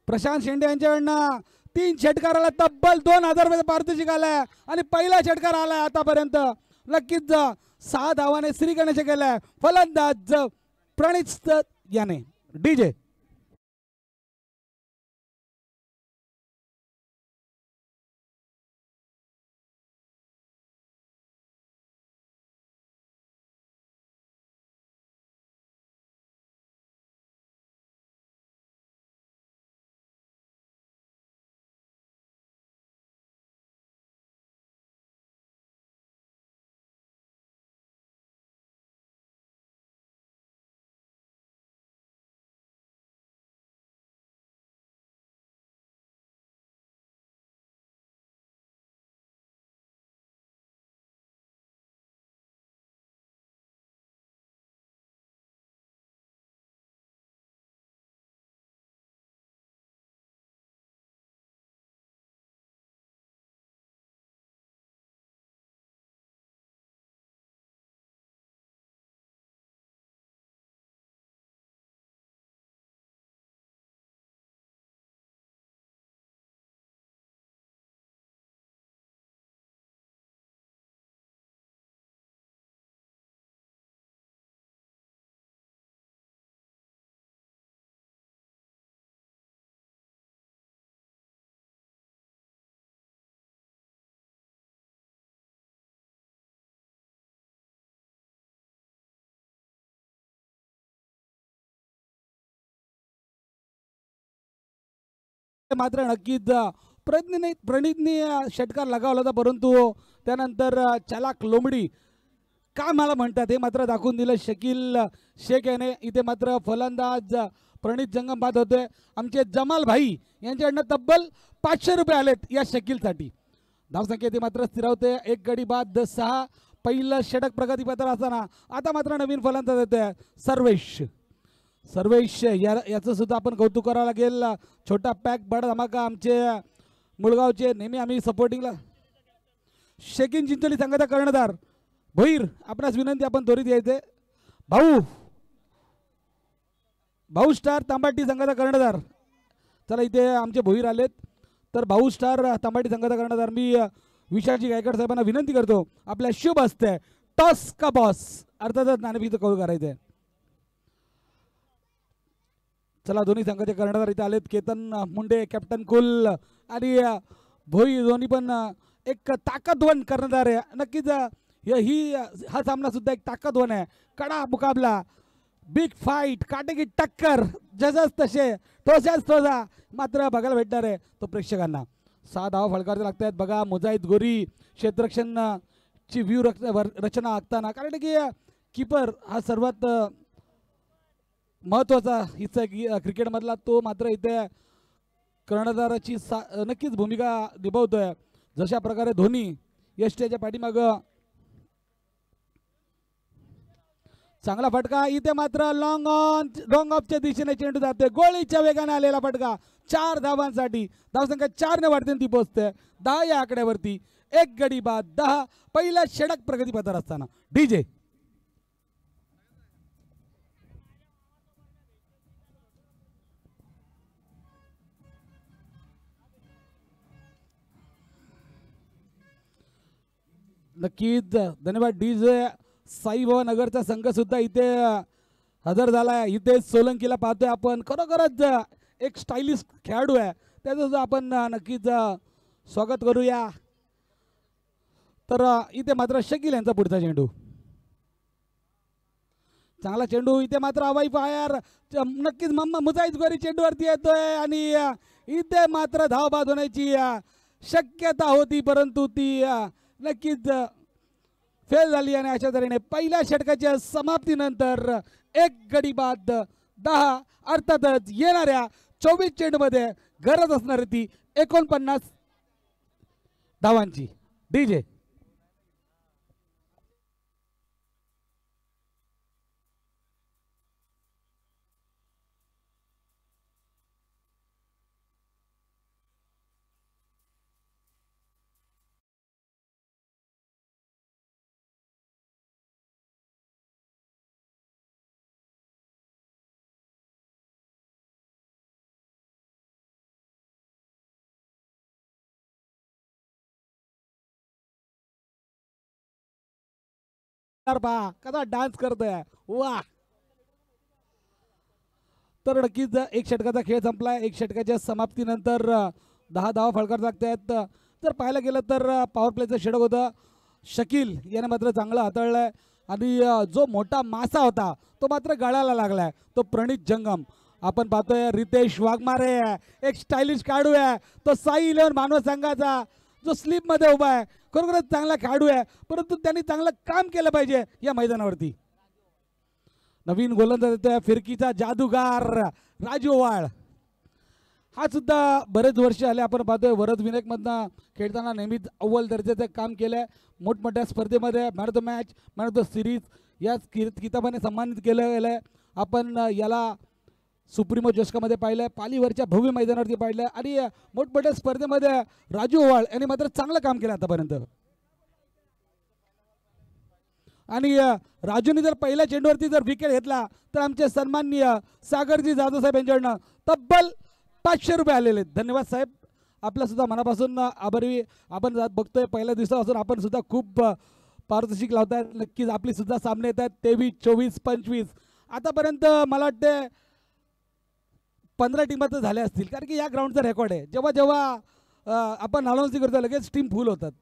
प्रशांत शेंडे यांच्याकडनं 3 षटकाराला तब्बल 2000 रुपये पारितोषिक आलाय. आणि पहिला षटकार आलाय आतापर्यंत. नक्कीच 6 धावाने श्री गणेश केलाय फलंदाज प्रणित याने. डीजे मात्र नक्कीच प्रणितने षटकार लगावला होता. परंतु त्यानंतर चालाक लोंबडी का मला म्हणतात हे मात्र दाखवून दिलं शकील शेख याने. इथे मात्र फलंदाज प्रणित जंगम बाद होते. आमचे जमाल भाई यांच्याकडनं तब्बल 500 रुपये आलेत या शकीलसाठी. धावसंख्या ती मात्र स्थिरावते. एक गडी बाद 6. पहिलं षटक प्रगतीपत्र असताना आता मात्र नवीन फलंदाज येतोय सर्वेश. सर्वेश याचं सुद्धा आपण कौतुक करावं लागेल. छोटा पॅक बडा धमाका आमचे मुळगावचे नेहमी आम्ही सपोर्टिंगला. शेकिन चिंचोली संघाचा कर्णधार भोईर आपणास विनंती आपण त्वरित यायचे. भाऊ स्टार तांबाटी संघाचा कर्णधार. चला इथे आमचे भोईर आलेत तर भाऊ स्टार तांबाटी संघाचा कर्णधार मी विशाजी गायकवाड साहेबांना विनंती करतो आपल्या शुभ हस्ते टॉस का बॉस अर्थातच नाणेफेकीचं कौल करायचंय. चला दोन्ही संघाचे कर्णधार इथे आलेत. केतन मुंडे कॅप्टन कुल आणि भोई दोन्ही पण एक ताकदवान कर्णधार आहे. नक्कीच हा सामना सुद्धा एक ताकदवान आहे. कडा मुकाबला, बिग फाईट, काटेकी टक्कर, जसंच तसे टोसाच टोसा मात्र बघायला भेटणार आहे तो प्रेक्षकांना. 6 धावा फलकारावे लागत आहेत. बघा मुजाहिद गोरी क्षेत्ररक्षणची व्यूह रचना आखताना, कारण की कीपर हा सर्वात महत्त्वाचा हिस्सा क्रिकेटमधला, तो मात्र इथे कर्णधाराची नक्कीच भूमिका निभावतोय. जशा प्रकारे धोनी यष्टीच्या पाठीमागं चांगला फटका, इथे मात्र लॉंग ऑफच्या दिशेने चेंडू जाते. गोळीच्या वेगाने आलेला फटका 4 धावांसाठी. धावसंख्या 4 ने वाढते ती पोहोचते 10 या आकड्यावरती. एक गडी बाद 10. पहिला षटक प्रगतीपथावर असताना डीजे नक्कीच धन्यवाद. डीजे साईबाबा नगरचा संघ सुद्धा इथे हजर झालाय. इथे सोलंकीला पाहतोय आपण, खरोखरच एक स्टायलिश खेळाडू आहे, त्याचं सुद्धा आपण नक्कीच स्वागत करूया. तर इथे मात्र शकील यांचा पुढचा चेंडू, चांगला चेंडू. इथे मात्र हवाई फायर, नक्कीच मुजाहिद गोरी चेंडूवरती येतोय आणि इथे मात्र धाव बाद होण्याची शक्यता होती, परंतु ती नक्कीच फेल झाली. आणि अशा तऱ्हेने पहिल्या षटकाच्या समाप्तीनंतर एक गडी बाद 10. अर्थातच येणाऱ्या 24 चेंडूमध्ये गरज असणार ती 49 धावांची. डीजे कसा डान्स करतोय, वा. तर नक्कीच एक षटकाचा खेळ संपलाय. एक षटकाच्या समाप्तीनंतर 10 धावा फलकार लागत आहेत. जर पाहायला गेलं तर पॉवर प्लेचं षटक होतं, शकील याने मात्र चांगलं हाताळलंय आणि जो मोठा मासा होता तो मात्र गळायला लागलाय, तो प्रणित जंगम. आपण पाहतोय रितेश वाघमारे एक स्टायलिश खेळाडू आहे, तो साई इलेव्हन मानव संघाचा जो स्लीपमध्ये उभा आहे. खरोखरच चांगला खेळाडू आहे, परंतु त्यांनी चांगलं काम केलं पाहिजे या मैदानावरती. नवीन गोलंदाज येतोय फिरकीचा जादूगार राजू ओवाळ. हा सुद्धा बरेच वर्ष आले आपण पाहतोय वरद विनायकमधनं खेळताना नेहमीच अव्वल दर्जाचं काम केलंय. मोठमोठ्या स्पर्धेमध्ये man of the match, man of the series या किताबाने सन्मानित केलं गेलंय. आपण याला सुप्रीमो जोशकामध्ये पाहिलंय, पालीवरच्या भव्य मैदानावरती पाहिलंय आणि मोठमोठ्या स्पर्धेमध्ये राजू ओवाळ यांनी मात्र चांगलं काम केलं आतापर्यंत. आणि राजूने जर पहिल्या चेंडूवरती जर विकेट घेतला तर आमचे सन्माननीय सागरजी जाधव साहेब यांच्याकडनं तब्बल 500 रुपये आलेले आहेत. धन्यवाद साहेब, आपला सुद्धा मनापासून आभारी. आपण बघतोय पहिल्या दिवसापासून आपण सुद्धा खूप पारितोषिक लावताय. नक्कीच आपली सुद्धा सामने येत आहेत 23, 24, 25. आतापर्यंत मला वाटते 15 टीमा तर झाल्या असतील, कारण की या ग्राउंडचा रेकॉर्ड आहे. जेव्हा जेव्हा आपण अनाउन्सिंग करतो लगेच टीम फुल होतात.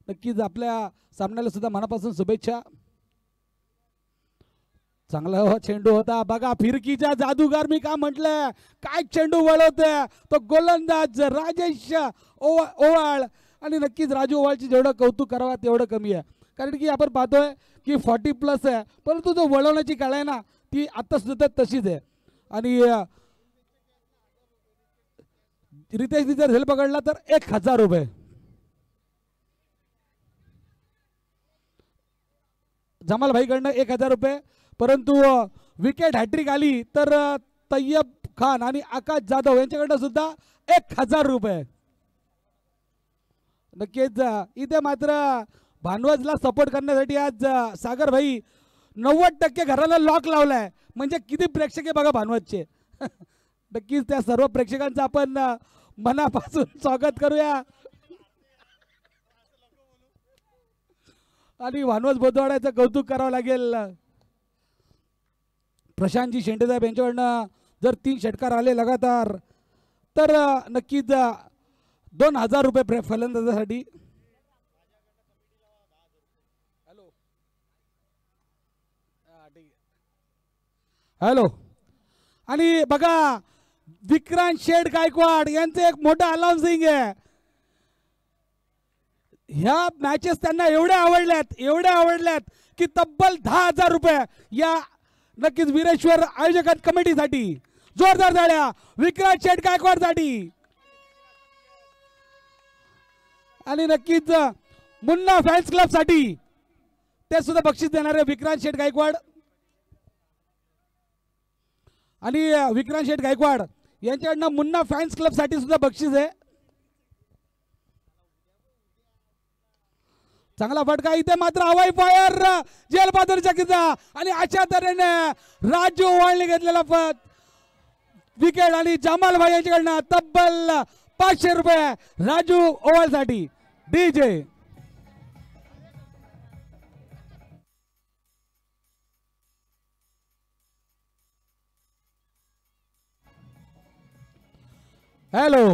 नक्कीच आपल्या सामन्याला सुद्धा मनापासून शुभेच्छा. चांगला चेंडू होता, बघा फिरकीचा जादूगार मी का म्हटलं, काय चेंडू वळवतोय तो गोलंदाज राजेश ओवाळ. आणि नक्कीच राजू ओवाळची जेवढं कौतुक करावं तेवढं कमी आहे, कारण की आपण पाहतोय की 40+ आहे, परंतु जो वळवण्याची कला आहे ना ती आता सुद्धा तशीच आहे. आणि रितेशनी जर झेल पकडला तर 1000 रुपये. जमाल भाईकडनं 1000 रुपये, परंतु विकेट हॅट्रिक आली तर तय्यब खान आणि आकाश जाधव यांच्याकडनं सुद्धा 1000 रुपये. नक्कीच इथे मात्र भानवजला सपोर्ट करण्यासाठी आज सागर भाई 90% घराला लॉक लावलाय. म्हणजे किती प्रेक्षक आहे बघा भानवजचे. नक्कीच त्या सर्व प्रेक्षकांचं आपण मनापासून स्वागत करूया. आणि भानवज बोधवाड्याचं कौतुक करावं लागेल. प्रशांतजी शेंडेसाहेब यांच्याकडनं जर 3 षटकार आले लगातार तर नक्कीच 2000 रुपये फलंदाजासाठी. हॅलो. आणि बघा विक्रांत शेठ गायकवाड यांचं एक मोठं अनाउन्सिंग आहे. ह्या मॅचेस त्यांना एवढ्या आवडल्यात की तब्बल 10,000 रुपये या नक्कीच वीरेश्वर आयोजक कमिटीसाठी. जोरदार टाळ्या विक्रांत शेठ गायकवाडसाठी. आणि नक्कीच मुन्ना फॅन्स क्लब साठी ते सुद्धा बक्षीस देणारे विक्रांत शेठ गायकवाड. आणि विक्रांत शेठ गायकवाड यांच्याकडनं मुन्ना फॅन्स क्लब साठी सुद्धा बक्षीस आहे. चांगला फटका इथे मात्र हवाई फायर जेलबादर चकीचा. आणि अशा तऱ्हेने राजू ओवाळने घेतलेला विकेट. आणि जमाल भाई यांच्याकडनं तब्बल 500 रुपये राजू ओवाळ साठी. DJ hello.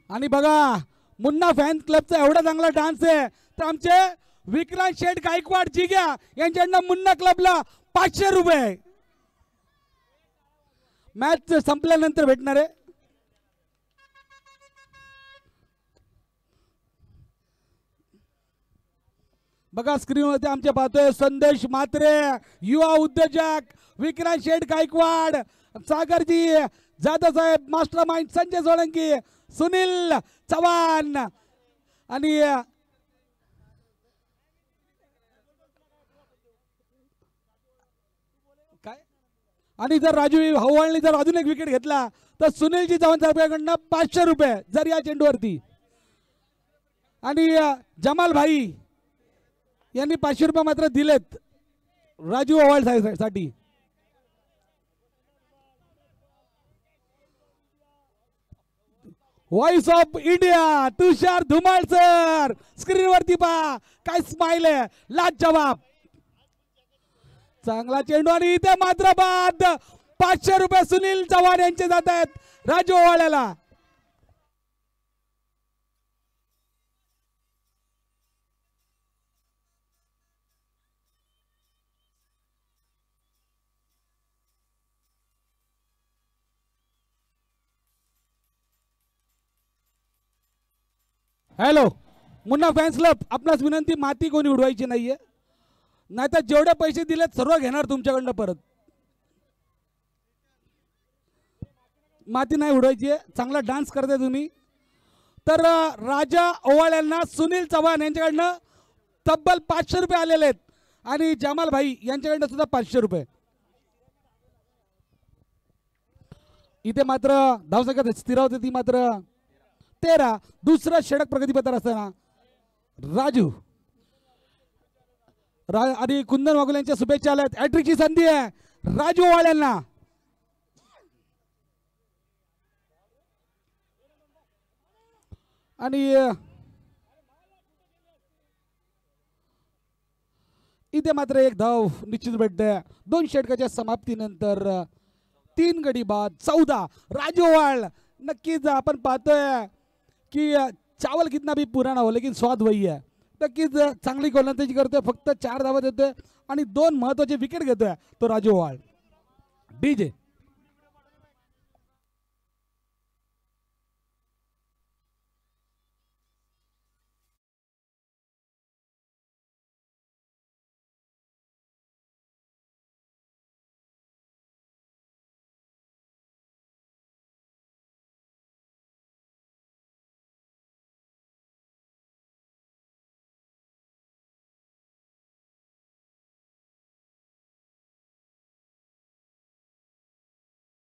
आणि बघा मुन्ना फॅन क्लबचा एवढा चांगला डान्स आहे तर आमचे विक्रांत शेठ गायकवाड जिग्या यांच्याकडनं मुन्ना क्लबला 500 रुपये. मॅच संपल्यानंतर भेटणार आहे. बघा स्क्रीनवरती आमच्या पाहतोय संदेश म्हात्रे, युवा उद्योजक विक्रांत शेठ गायकवाड, सागरजी जाधव साहेब, मास्टर माइंड संजय सोळंकी, सुनील चव्हाण. आणि काय आणि जर राजू हवाळनी जर अजून एक विकेट घेतला तर सुनीलजी चव्हाण साहेबांकडनं 500 रुपये जर या चेंडूवरती. आणि जमाल भाई यांनी 500 रुपये मात्र दिलेत राजू ओवाळ साठी. Voice of India Tushar Dhumal sir स्क्रीनवरती पहा काय स्माइल आहे. लाजवाब चांगला चेंडू. आणि इथे मात्र बाद 500 रुपये सुनील चव्हाण यांचे जात आहेत राजू ओवाळ्याला. हॅलो मुन्ना फॅन्स क्लब आपणास विनंती माती कोणी उडवायची नाहीये नाहीतर जेवढे पैसे दिलेत सर्व घेणार तुमच्याकडनं परत. माती नाही उडवायची. चांगला डान्स करताय तुम्ही. तर राजा ओवाळ यांना सुनील चव्हाण यांच्याकडनं तब्बल 500 रुपये आलेले आहेत. आणि जमाल भाई यांच्याकडनं सुद्धा 500 रुपये. इथे मात्र धावसंख्या स्थिरावते ती मात्र 13. दुसरं षटक प्रगतीपथावर असताना राजू आणि कुंदन वाघोल यांच्या शुभेच्छा आल्यात. हॅट्रिकची संधी आहे राजू ओवाळ यांना. आणि इथे मात्र एक धाव निश्चित भेटते. 2 षटकाच्या समाप्तीनंतर 3 गडी बाद 14 राजू ओवाळ. नक्कीच आपण पाहतोय कि चावल कितना भी पुराना हो लेकिन स्वाद वही है. नक्कीच चांगली गोलंदाजी करतोय. फक्त 4 धावा देतोय आणि 2 महत्वाचे विकेट घेतोय तो राजू ओवाळ. डीजे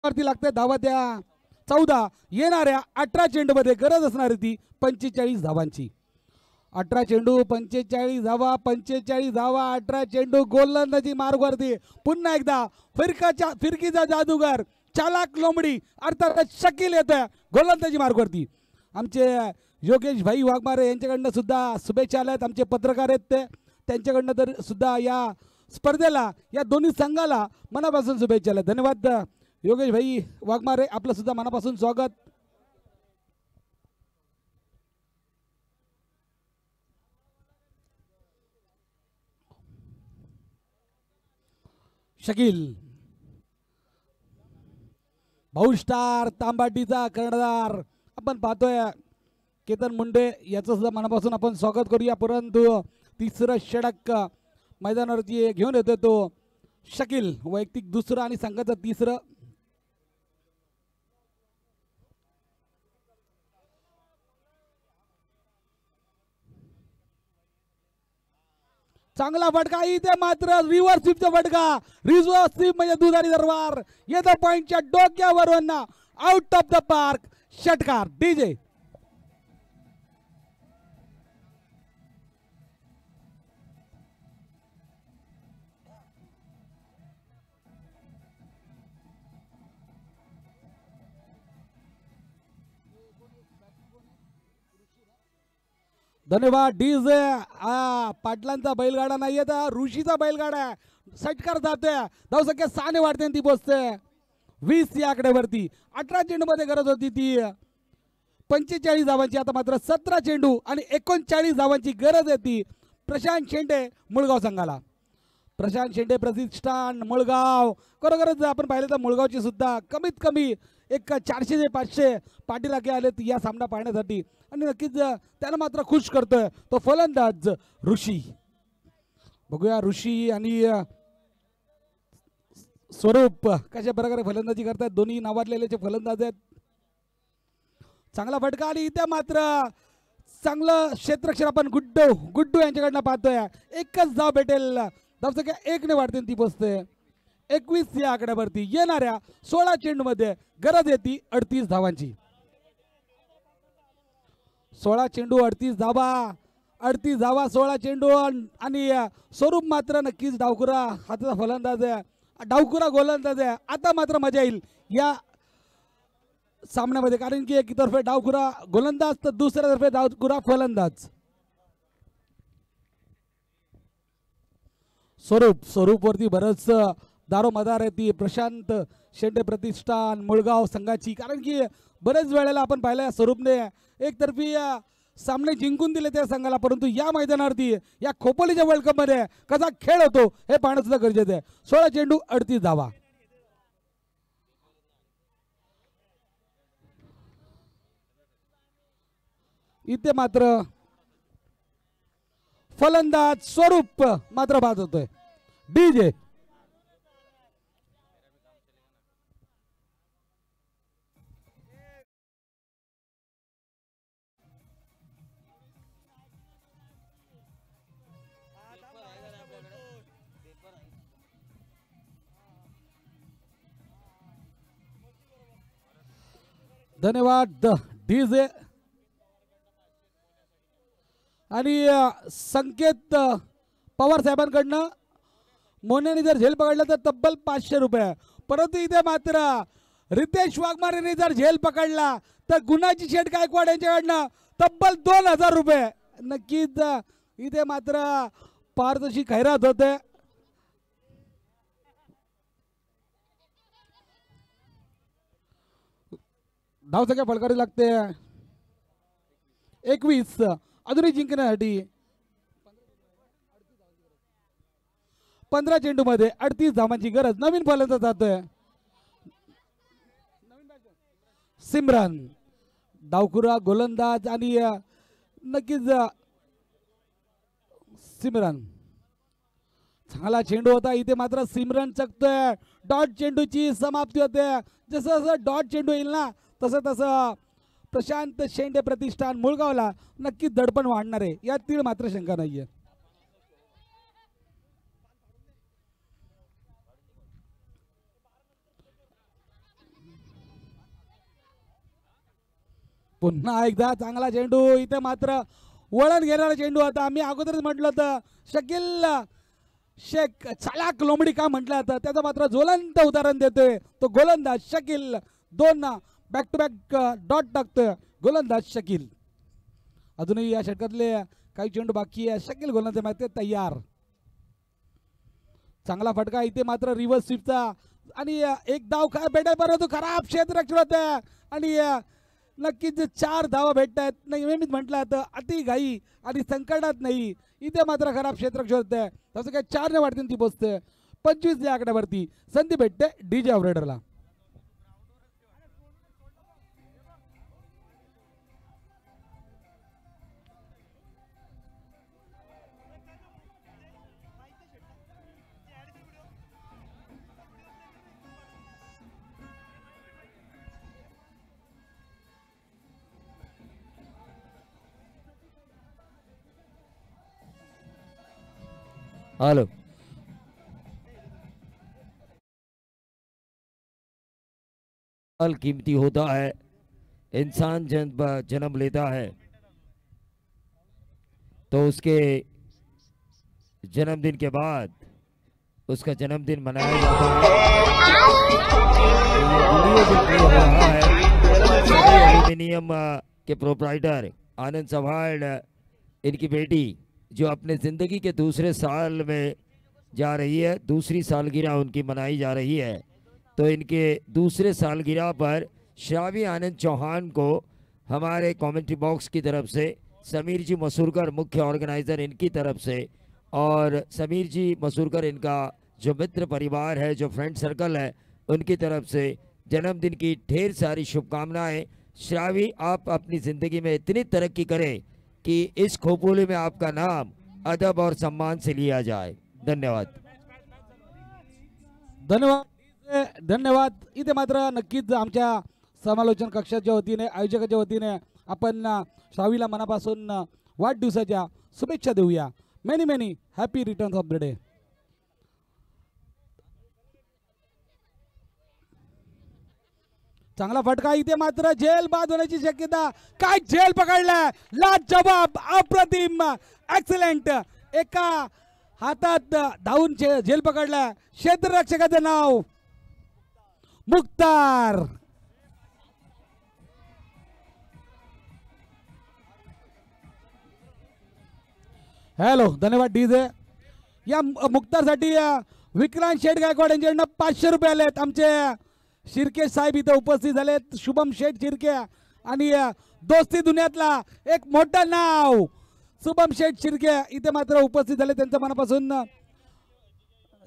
वरती लागते धावा त्या 14 येणाऱ्या 18 चेंडूमध्ये गरज असणारी ती 45 धावांची. 18 चेंडू 45 धावा 45 धावा 18 चेंडू गोलंदाजी मार्गवरती पुन्हा एकदा फिरकीचा जादूगार चालाक लोंबडी अर्थात शकील येतोय गोलंदाजी मार्गवरती. आमचे योगेश भाई वाघमारे यांच्याकडनं सुद्धा शुभेच्छा आल्यात. आमचे पत्रकार आहेत ते त्यांच्याकडनं तर सुद्धा या स्पर्धेला या दोन्ही संघाला मनापासून शुभेच्छा आल्या. धन्यवाद योगेश भाई वाघमारे, आपलं सुद्धा मनापासून स्वागत. शकील भाऊ स्टार तांबाटीचा कर्णधार आपण पाहतोय केतन मुंडे याचं सुद्धा मनापासून आपण स्वागत करूया. परंतु तिसरं षटक मैदानावरती घेऊन येतो तो शकील, वैयक्तिक दुसरं आणि संघाचं तिसरं. चांगला फटका इथे मात्र रिव्हर्स स्वीपचा फटका. रिव्हर्स स्वीप म्हणजे दुधारी दरबार येतो पॉइंटच्या डोक्यावरून आउट ऑफ द पार्क. षटकार डीजे. धन्यवाद डीजे. पाटलांचा बैलगाडा नाहीये तर ऋषीचा बैलगाडा आहे. षटकार जातोय धावसंख्या 6 वाढते ती पोचते 20 या आकड्यावरती. 18 चेंडू मध्ये गरज होती ती 45 धावांची. आता मात्र 17 चेंडू आणि 39 धावांची गरज आहे ती प्रशांत शेंडे मुळगाव संघाला. प्रशांत शेंडे प्रतिष्ठान मुळगाव. खरोखरच आपण पाहिलं तर मुळगावची सुद्धा कमीत कमी एक 400 ते 500 पाठीराखे आलेत या सामना पाहण्यासाठी आणि नक्कीच त्याला मात्र खुश करतोय तो फलंदाज ऋषी. बघूया ऋषी आणि स्वरूप कशा प्रकारे फलंदाजी करतात. दोन्ही नावाजलेले फलंदाज आहेत. चांगला फटका आणि इथे मात्र चांगलं क्षेत्ररक्षण आपण गुड्डू यांच्याकडनं पाहतोय. एकच धाव भेटेल. धावसंख्या 1 ने वाढते ती पोचते 21 या आकड्यावरती. येणाऱ्या 16 चेंडू मध्ये गरज येते 38 धावांची. 16 चेंडू 38 धावा 38 धावा 16 चेंडू आणि स्वरूप मात्र नक्कीच डावखुरा हाताचा फलंदाज आहे. डावखुरा गोलंदाज आहे. आता मात्र मजा येईल या सामन्यामध्ये कारण की एक तर्फे डावखुरा गोलंदाज तर दुसऱ्या तर्फे डावखुरा फलंदाज. स्वरूप वरती बरंच दारोमदार आहे ती प्रशांत शेंडे प्रतिष्ठान मुळगाव संघाची. कारण की बरेच वेळेला आपण पाहिलं स्वरूपने एकतर्फी सामने जिंकून दिले त्या संघाला. परंतु या मैदानावरती या खोपोलीच्या वर्ल्ड कप मध्ये कसा खेळ होतो हे पाहणं सुद्धा गरजेचं आहे. 16 चेंडू 38 धावा. इथे मात्र फलंदाज स्वरूप मात्र बाद होतोय. डीजे. धन्यवाद डीजे. आणि संकेत पवार साहेबांकडनं मोन्याने जर झेल पकडला तर तब्बल 500 रुपये. परंतु इथे मात्र रितेश वाघमारेने जर झेल पकडला तर गुणाची शेठ गायकवाड यांच्याकडनं तब्बल 2000 रुपये. नक्कीच इथे मात्र पारदर्शी खैरात होते. धावसंख्या फलकारी लागते 21 अजूनही जिंकण्यासाठी. 15 चेंडू मध्ये 38 धावांची गरज. नवीन फलंदाज जातोय सिमरन. डावखुरा गोलंदाज आणि नक्कीच सिमरन. चांगला चेंडू होता. इथे मात्र सिमरन चकतोय. डॉट चेंडूची समाप्ती होते. जसं जसं डॉट चेंडू येईल ना तसं तसं प्रशांत शेंडे प्रतिष्ठान मुळगावला नक्कीच दडपण वाढणार आहे यात तीळ मात्र शंका नाहीये. पुन्हा एकदा चांगला चेंडू, इथे मात्र वळण घेणारा चेंडू होता. आम्ही अगोदरच म्हटलं होतं शकील शेख चालाक लोंबडी का म्हटलं होतं, त्याचं मात्र ज्वलंत उदाहरण देतोय तो गोलंदाज Shakeel. 2 back to back dot टाकतोय गोलंदाज शकील. अजूनही या षटकातले काही चेंडू बाकी आहे. शकील गोलंदाज माहिती तयार. चांगला फटका इथे मात्र रिव्हर्स स्वीपचा आणि एक धाव काय भेटेल, परंतु खराब क्षेत्ररक्षण होत आहे आणि नक्कीच 4 धावा भेटत आहेत. नेहमीच म्हटलं होतं अति घाई आणि संकटात नाही, इथे मात्र खराब क्षेत्ररक्षण होत आहे. तसं काय 4 ने वाढतील ती पोचते 25 या आकड्यावरती. संधी भेटते डीजे ऑपरेटरला. हेलो, साल कीमती होता है। इंसान जब जन्म लेता है तो उसके जन्मदिन के बाद उसका जन्मदिन मनाया जाता है। तो ये वीडियो जो प्ले हो रहा है, सभी एल्यूमिनियम के प्रोप्राइटर आनंद सवाड़, इनकी बेटी जो अपने ज़िंदगी के दूसरे साल में जा रही है, दूसरी सालगिरह उनकी मनाई जा रही है। तो इनके दूसरे सालगिरह पर श्रावी आनंद चौहान को हमारे कमेंट्री बॉक्स की तरफ से, समीर जी मसूरकर मुख्य ऑर्गेनाइज़र इनकी तरफ से, और समीर जी मसूरकर इनका जो मित्र परिवार है, जो फ्रेंड सर्कल है, उनकी तरफ से जन्मदिन की ढेर सारी शुभकामनाएं। श्रावी, आप अपनी ज़िंदगी में इतनी तरक्की करें कि इस खोपोली में आपका नाम अदब और सम्मान से लिया जाए। धन्यवाद। धन्यवाद धन्यवाद. इथे मात्र नक्कीच आमच्या समालोचन कक्षाच्या वतीने, आयोजकाच्या वतीने आपण श्रावीला मनापासून वाढदिवसाच्या शुभेच्छा देऊया. Many many happy returns of the day. चांगला फटका, इथे मात्र जेल बाद होण्याची शक्यता. काय जेल पकडलाय, लाजवाब, अप्रतिम, एक्सलेंट. एका हातात धावून जेल पकडलाय. क्षेत्ररक्षकाचं नाव मुख्तार. हॅलो, धन्यवाद डीजे. या मुख्तारसाठी विक्रांत शेठ गायकवाड यांच्याकडनं 500 रुपये आलेत. आमचे शिर्के साहेब इथे उपस्थित झालेत. शुभम शेठ शिर्के आणि दोस्ती दुनियातला एक मोठं नाव शुभम शेठ शिर्के इथे मात्र उपस्थित झाले. त्यांच्या मनापासून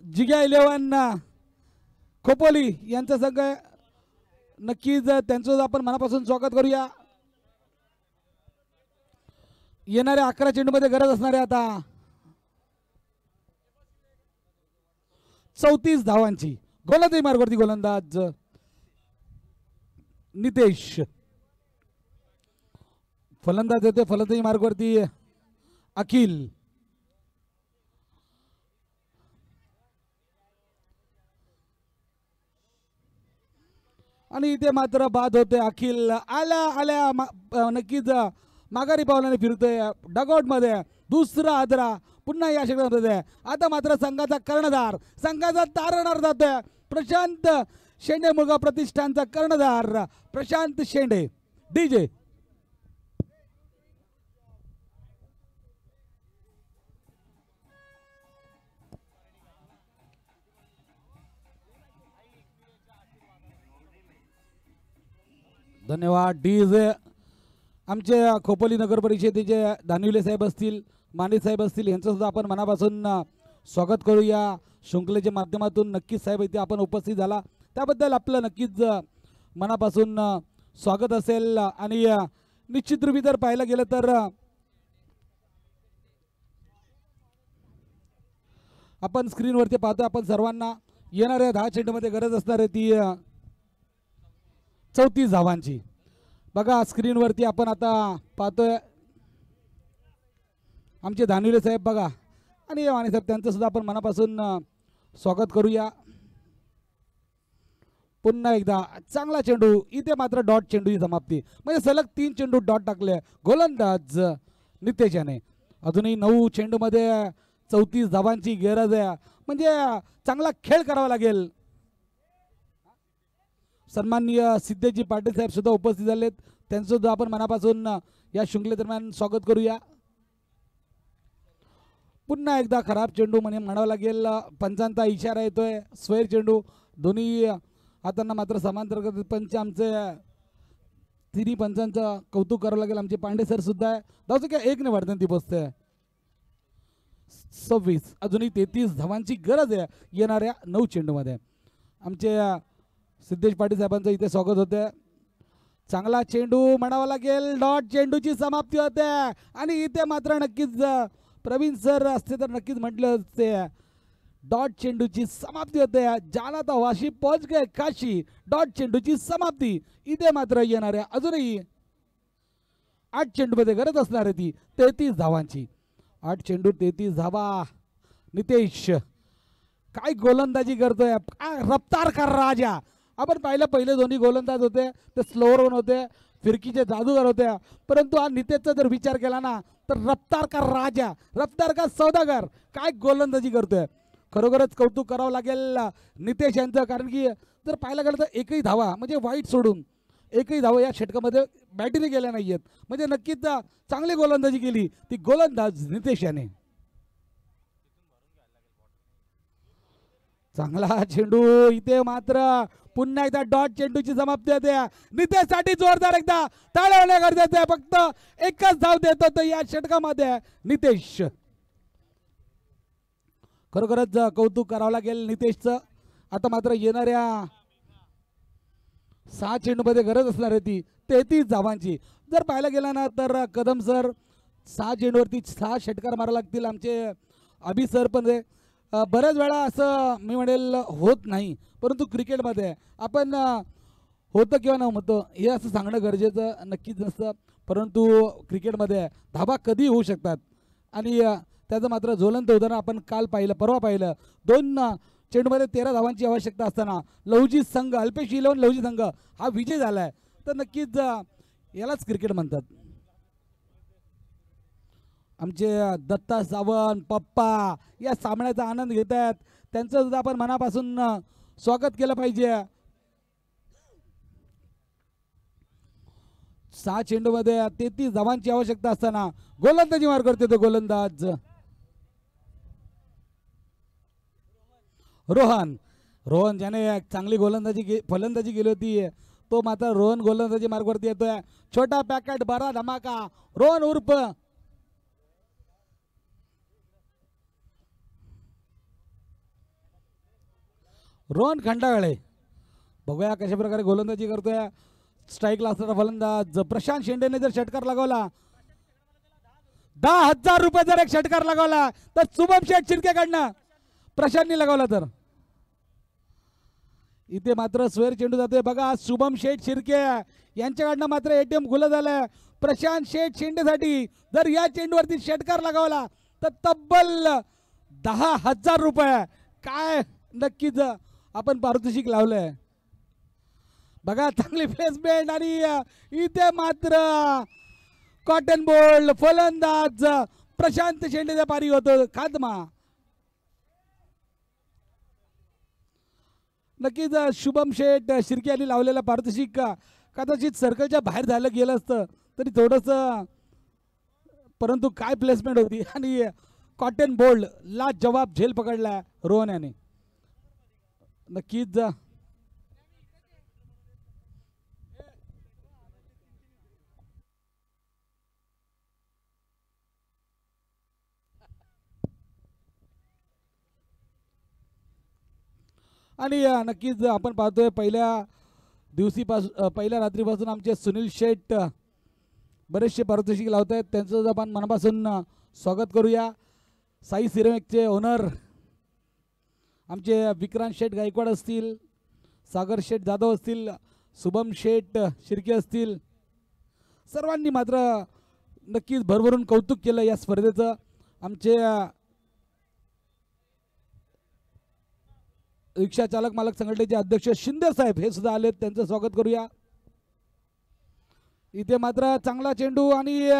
जिग्या 11 खोपोली यांचं संघ नक्कीच त्यांचं आपण मनापासून स्वागत करूया. येणाऱ्या 11 चेंडूमध्ये गरज असणाऱ्या आता 34 धावांची. गोलंदाजी मार्गावरती गोलंदाज नितेश. फलंदाज येते फलंदाजी मार्गावरती अखिल. आणि इथे मात्र बाद होते. अखिल आल्या आल्या नक्कीच माघारी पावलाने फिरतोय डगआउट मध्ये. दुसरा आदरा पुन्हा या षटकामध्ये. आता मात्र संघाचा कर्णधार, संघाचा तारणहार जातोय प्रशांत शेंडे, मुलगा प्रतिष्ठानचा कर्णधार प्रशांत शेंडे. डीजे धन्यवाद. डीजे आमचे खोपोली नगर परिषदेचे दानिवले साहेब असतील, माने साहेब असतील, यांचं सुद्धा आपण मनापासून स्वागत करूया. शृंखलेच्या माध्यमातून नक्कीच साहेब इथे आपण उपस्थित झाला त्याबद्दल आपलं नक्कीच मनापासून स्वागत असेल. आणि निश्चित रूपी जर पाहायला गेलं तर आपण स्क्रीनवरती पाहतो, आपण सर्वांना येणाऱ्या 10 चेंडूमध्ये गरज असणार आहे ती 34 धावांची. बघा स्क्रीनवरती आपण आता पाहतोय आमचे दानिवले साहेब बघा आणि माने साहेब, त्यांचं सुद्धा आपण मनापासून स्वागत करूया. पुन्हा एकदा चांगला चेंडू, इथे मात्र डॉट चेंडूची समाप्ती, म्हणजे सलग 3 चेंडू डॉट टाकले गोलंदाज नितेश याने. अजूनही 9 चेंडूमध्ये 34 धावांची गरज आहे, म्हणजे चांगला खेळ करावा लागेल. सन्माननीय सिद्धेजी पाटील साहेब सुद्धा उपस्थित झालेत, त्यांचं सुद्धा आपण मनापासून या शृंखलेदरम्यान स्वागत करूया. पुन्हा एकदा खराब चेंडू म्हणावं लागेल, पंचांचा इशारा येतोय. स्वैर चेंडू, दोन्ही हातांना मात्र समांतर करतात पंच. आमचे तिन्ही पंचांचं कौतुक करावं लागेल. आमचे पांडे सर सुद्धा आहे. धावसंख्या 1 ने वाढताना ती बसते 26. अजूनही 33 धावांची गरज आहे येणाऱ्या 9 चेंडूमध्ये. आमचे सिद्धेश पाटील साहेबांचं इथे स्वागत होते. चांगला चेंडू म्हणावा लागेल, डॉट चेंडूची समाप्ती होते. आणि इथे मात्र नक्कीच प्रवीण सर असते तर नक्कीच म्हटलं असते, डॉट चेंडूची समाप्ती होते. जाना तो वाशी पहुंच गए काशी, डॉट चेंडूची समाप्ती. इथे मात्र येणाऱ्या अजूनही 8 चेंडूमध्ये गरज असणार आहे ती 33 धावांची. 8 चेंडू 33 धावा. नितेश काय गोलंदाजी करतोय, रफ्तार कर राजा. आपण पाहिलं पहिले दोन्ही गोलंदाज होते ते स्लोअर वन होते, फिरकीचे जादूगर होते, परंतु हा नितेशचा जर विचार केला ना तर रफ्तार का राजा, रफ्तार का सौदागर, काय गोलंदाजी करतोय. खरोखरच कौतुक करावं लागेल नितेश यांचं, कारण की जर पाहायला गेलं तर एकही धावा म्हणजे वाईट सोडून एकही धावा या षटकामध्ये बॅटीने गेल्या नाही आहेत, म्हणजे नक्कीच चांगली गोलंदाजी केली ती गोलंदाज नितेश याने. चांगला चेंडू, इथे मात्र पुन्हा एकदा डॉट चेंडूची समाप्ती होते. नितेशसाठी जोरदार एकदा टाळ्या होणे गरजेचं आहे. फक्त एकच धाव देत होतं या षटकामध्ये नितेश. खरोखरच कौतुक करावं लागेल नितेशचं. आता मात्र येणाऱ्या 6 चेंडूमध्ये गरज असणार आहे ती 33 धावांची. जर पाहायला गेला ना तर कदम सर 6 चेंडूवरती 6 षटकार मारावे लागतील. आमचे अभि सर पण बऱ्याच वेळा असं मी म्हणेल होत नाही, परंतु क्रिकेटमध्ये आपण होतं किंवा न होतं हे असं सांगणं गरजेचं नक्कीच नसतं, परंतु क्रिकेटमध्ये धाबा कधी होऊ शकतात. आणि त्याचं मात्र ज्वलंत उदाहरण आपण काल पाहिलं, परवा पाहिलं. 2 चेंडूमध्ये 13 धावांची आवश्यकता असताना लवजी संघ, अल्पेश 11 लवजी संघ हा विजय झाला आहे. तर नक्कीच यालाच क्रिकेट म्हणतात. आमचे दत्ता सावंत पप्पा या सामन्याचा आनंद घेत आहेत, त्यांचं सुद्धा आपण मनापासून स्वागत केलं पाहिजे. 6 चेंडूमध्ये 33 धावांची आवश्यकता असताना गोलंदाजी मार करते तो गोलंदाज रोहन ज्याने चांगली फलंदाजी केली होती, तो मात्र रोहन गोलंदाजी मार्गवरती येतोय. छोटा पॅकेट बरा धमाका, रोहन उर्फ रोहन खंडागळे. बघूया कशा प्रकारे गोलंदाजी करतोय. स्ट्राईकला असणारा फलंदाज प्रशांत शेंडेने जर षटकार लगावला, 10,000 रुपये जर एक षटकार लगावला तर शुभम शेठ शिर्केकडनं प्रशांतने लगावला तर इथे मात्र स्वेर चेंडू जातोय. बघा शुभम शेठ शिर्के यांच्याकडनं मात्र एटीएम खुलं झालंय. प्रशांत शेठ शिंदेसाठी जर या चेंडूवरती षटकार लगावला तर तब्बल 10,000 रुपये काय नक्कीच आपण पारितोषिक लावलंय. बघा चांगली प्लेसमेंट आणि इथे मात्र कॉटन बोल्ड फलंदाज प्रशांत शेंडेचा पारी होतो खादमा. नक्कीच शुभम शेठ शिर्के यांनी लावलेला पारितोषिक कदाचित सर्कलच्या बाहेर झालं गेलं असतं तरी थोडंसं, परंतु काय प्लेसमेंट होती आणि कॉटन बोल्ड ला जवाब झेल पकडला रोहन याने. नक्कीच आणि नक्कीच आपण पाहतोय पहिल्या रात्रीपासून आमचे सुनील शेठ बरेचसे पारितोषिक लावत आहेत, त्यांचं आपण मनापासून स्वागत करूया. साई सिरेमिकचे ओनर आमचे विक्रांत शेठ गायकवाड असतील, सागर शेठ जाधव असतील, शुभम शेठ शिर्के असतील, सर्वांनी मात्र नक्कीच भरभरून कौतुक केलं या स्पर्धेचं. आमचे रिक्षा चालक मालक संघटनेचे अध्यक्ष शिंदे साहेब हे सुद्धा आलेत, त्यांचं स्वागत करूया. इथे मात्र चांगला चेंडू आणि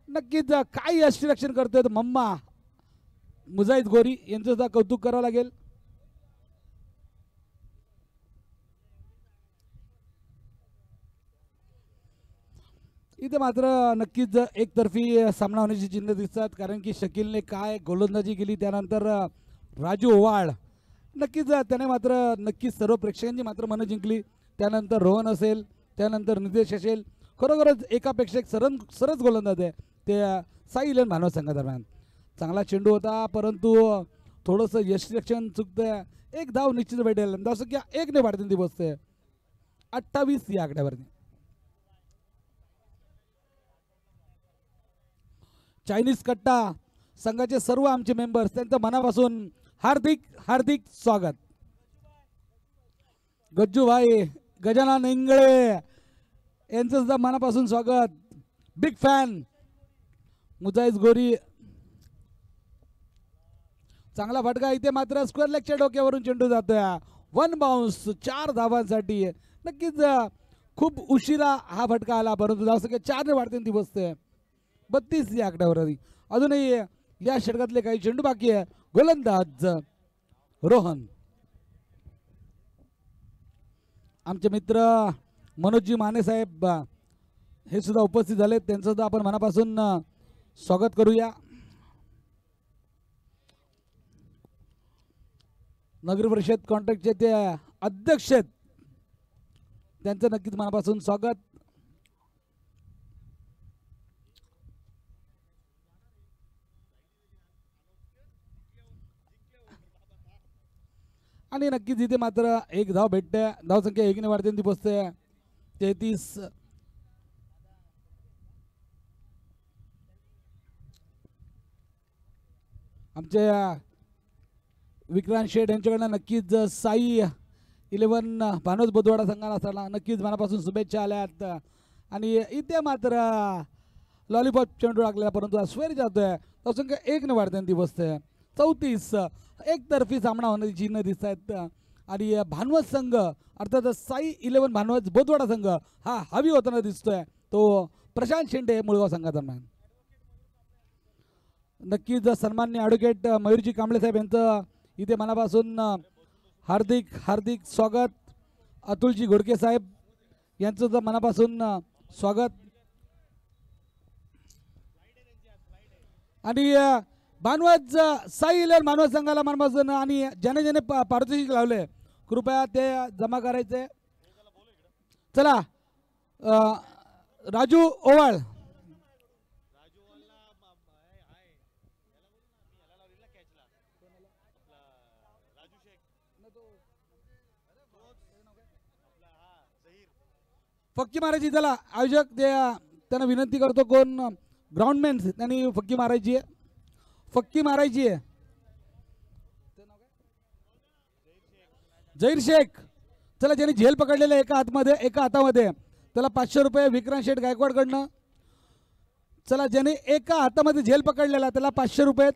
नक्कीच काय यष्टीरक्षण करतोय मम्मा मुजाहिद गोरी यांचं सुद्धा कौतुक करावं लागेल. इथे मात्र नक्कीच एकतर्फी सामना होण्याची चिन्ह दिसतात, कारण की शकीलने काय गोलंदाजी केली, त्यानंतर राजू ओवाळ नक्कीच त्याने मात्र नक्कीच सर्व प्रेक्षकांची मात्र मनं जिंकली. त्यानंतर रोहन असेल, त्यानंतर नितेश असेल, खरोखरच एकापेक्षा एक सरस गोलंदाज आहे ते साई इलेव्हन भानवड संघादरम्यान. चांगला चेंडू होता, परंतु थोडंसं यष्टीरक्षण चुकतंय. एक धाव निश्चित भेटेल, धावसंख्या 1 वाढते ती बसते 28 या आकड्यावरती. चायनीज कट्टा संघाचे सर्व आमचे मेंबर्स त्यांचं मनापासून हार्दिक हार्दिक स्वागत. गज्जूभाई गजानन इंगळे यांचं सुद्धा मनापासून स्वागत. बिग फॅन मुजाहिद गोरी. चांगला फटका. इथे मात्र स्क्वेअर लेगच्या डोक्यावरून चेंडू जातोय. 1 बाउन्स 4 धावांसाठी. नक्कीच खूप उशिरा हा फटका आला, परंतु धावसंख्या 4 वाढते ती बसते 32 या आकड्यावर. अजूनही या षटकातले काही चेंडू बाकी आहे. गोलंदाज रोहन. आमचे मित्र मनोजजी माने साहेब हे सुद्धा उपस्थित झाले, त्यांचं सुद्धा आपण मनापासून स्वागत करूया. नगर परिषद कॉन्ट्रॅक्टचे ते अध्यक्ष आहेत, त्यांचं नक्कीच मनापासून स्वागत. आणि नक्कीच इथे मात्र एक धाव भेटते. धावसंख्या 1 ने वाढते ती बसते 33. आमचे विक्रांत शेठ यांच्याकडनं नक्कीच साई इलेव्हन भानोद बुधवाडा संघाला असताना नक्कीच मनापासून शुभेच्छा आल्यात. आणि इथे मात्र लॉलीपॉप चेंडू टाकलेला, परंतु स्वेर जातोय. धावसंख्या 1 ने वाढते ती बसते 34. एकतर्फी सामना होण्याची चिन्ह दिसत आहेत. आणि भानवड संघ अर्थात साई इलेव्हन भानवड बोधवाडा संघ हा हवी होताना दिसतोय, तो प्रशांत शेंडे मुळगाव संघादरम्यान. नक्कीच सन्माननीय ॲडव्होकेट मयूरजी कांबळे साहेब यांचं इथे मनापासून हार्दिक हार्दिक स्वागत. अतुलजी घोडके साहेब यांचं सुद्धा मनापासून स्वागत. आणि भानवड साई इलेव्हन भानवड संघाला मनापासून आणि ज्याने ज्याने पारितोषिक लावले कृपया ते जमा करायचे. चला राजू ओवाळ. फक्की मारायची. चला आयोजक त्यांना विनंती करतो, कोण ग्राउंडमॅन त्यांनी फक्की मारायची आहे. फक्की मारायची आहे. जहीर शेख. चला ज्यांनी झेल पकडलेले एका हातामध्ये त्याला 500 रुपये. विक्रांत शेठ गायकवाड कडनं. चला ज्याने एका हातामध्ये झेल पकडलेला त्याला 500 रुपये.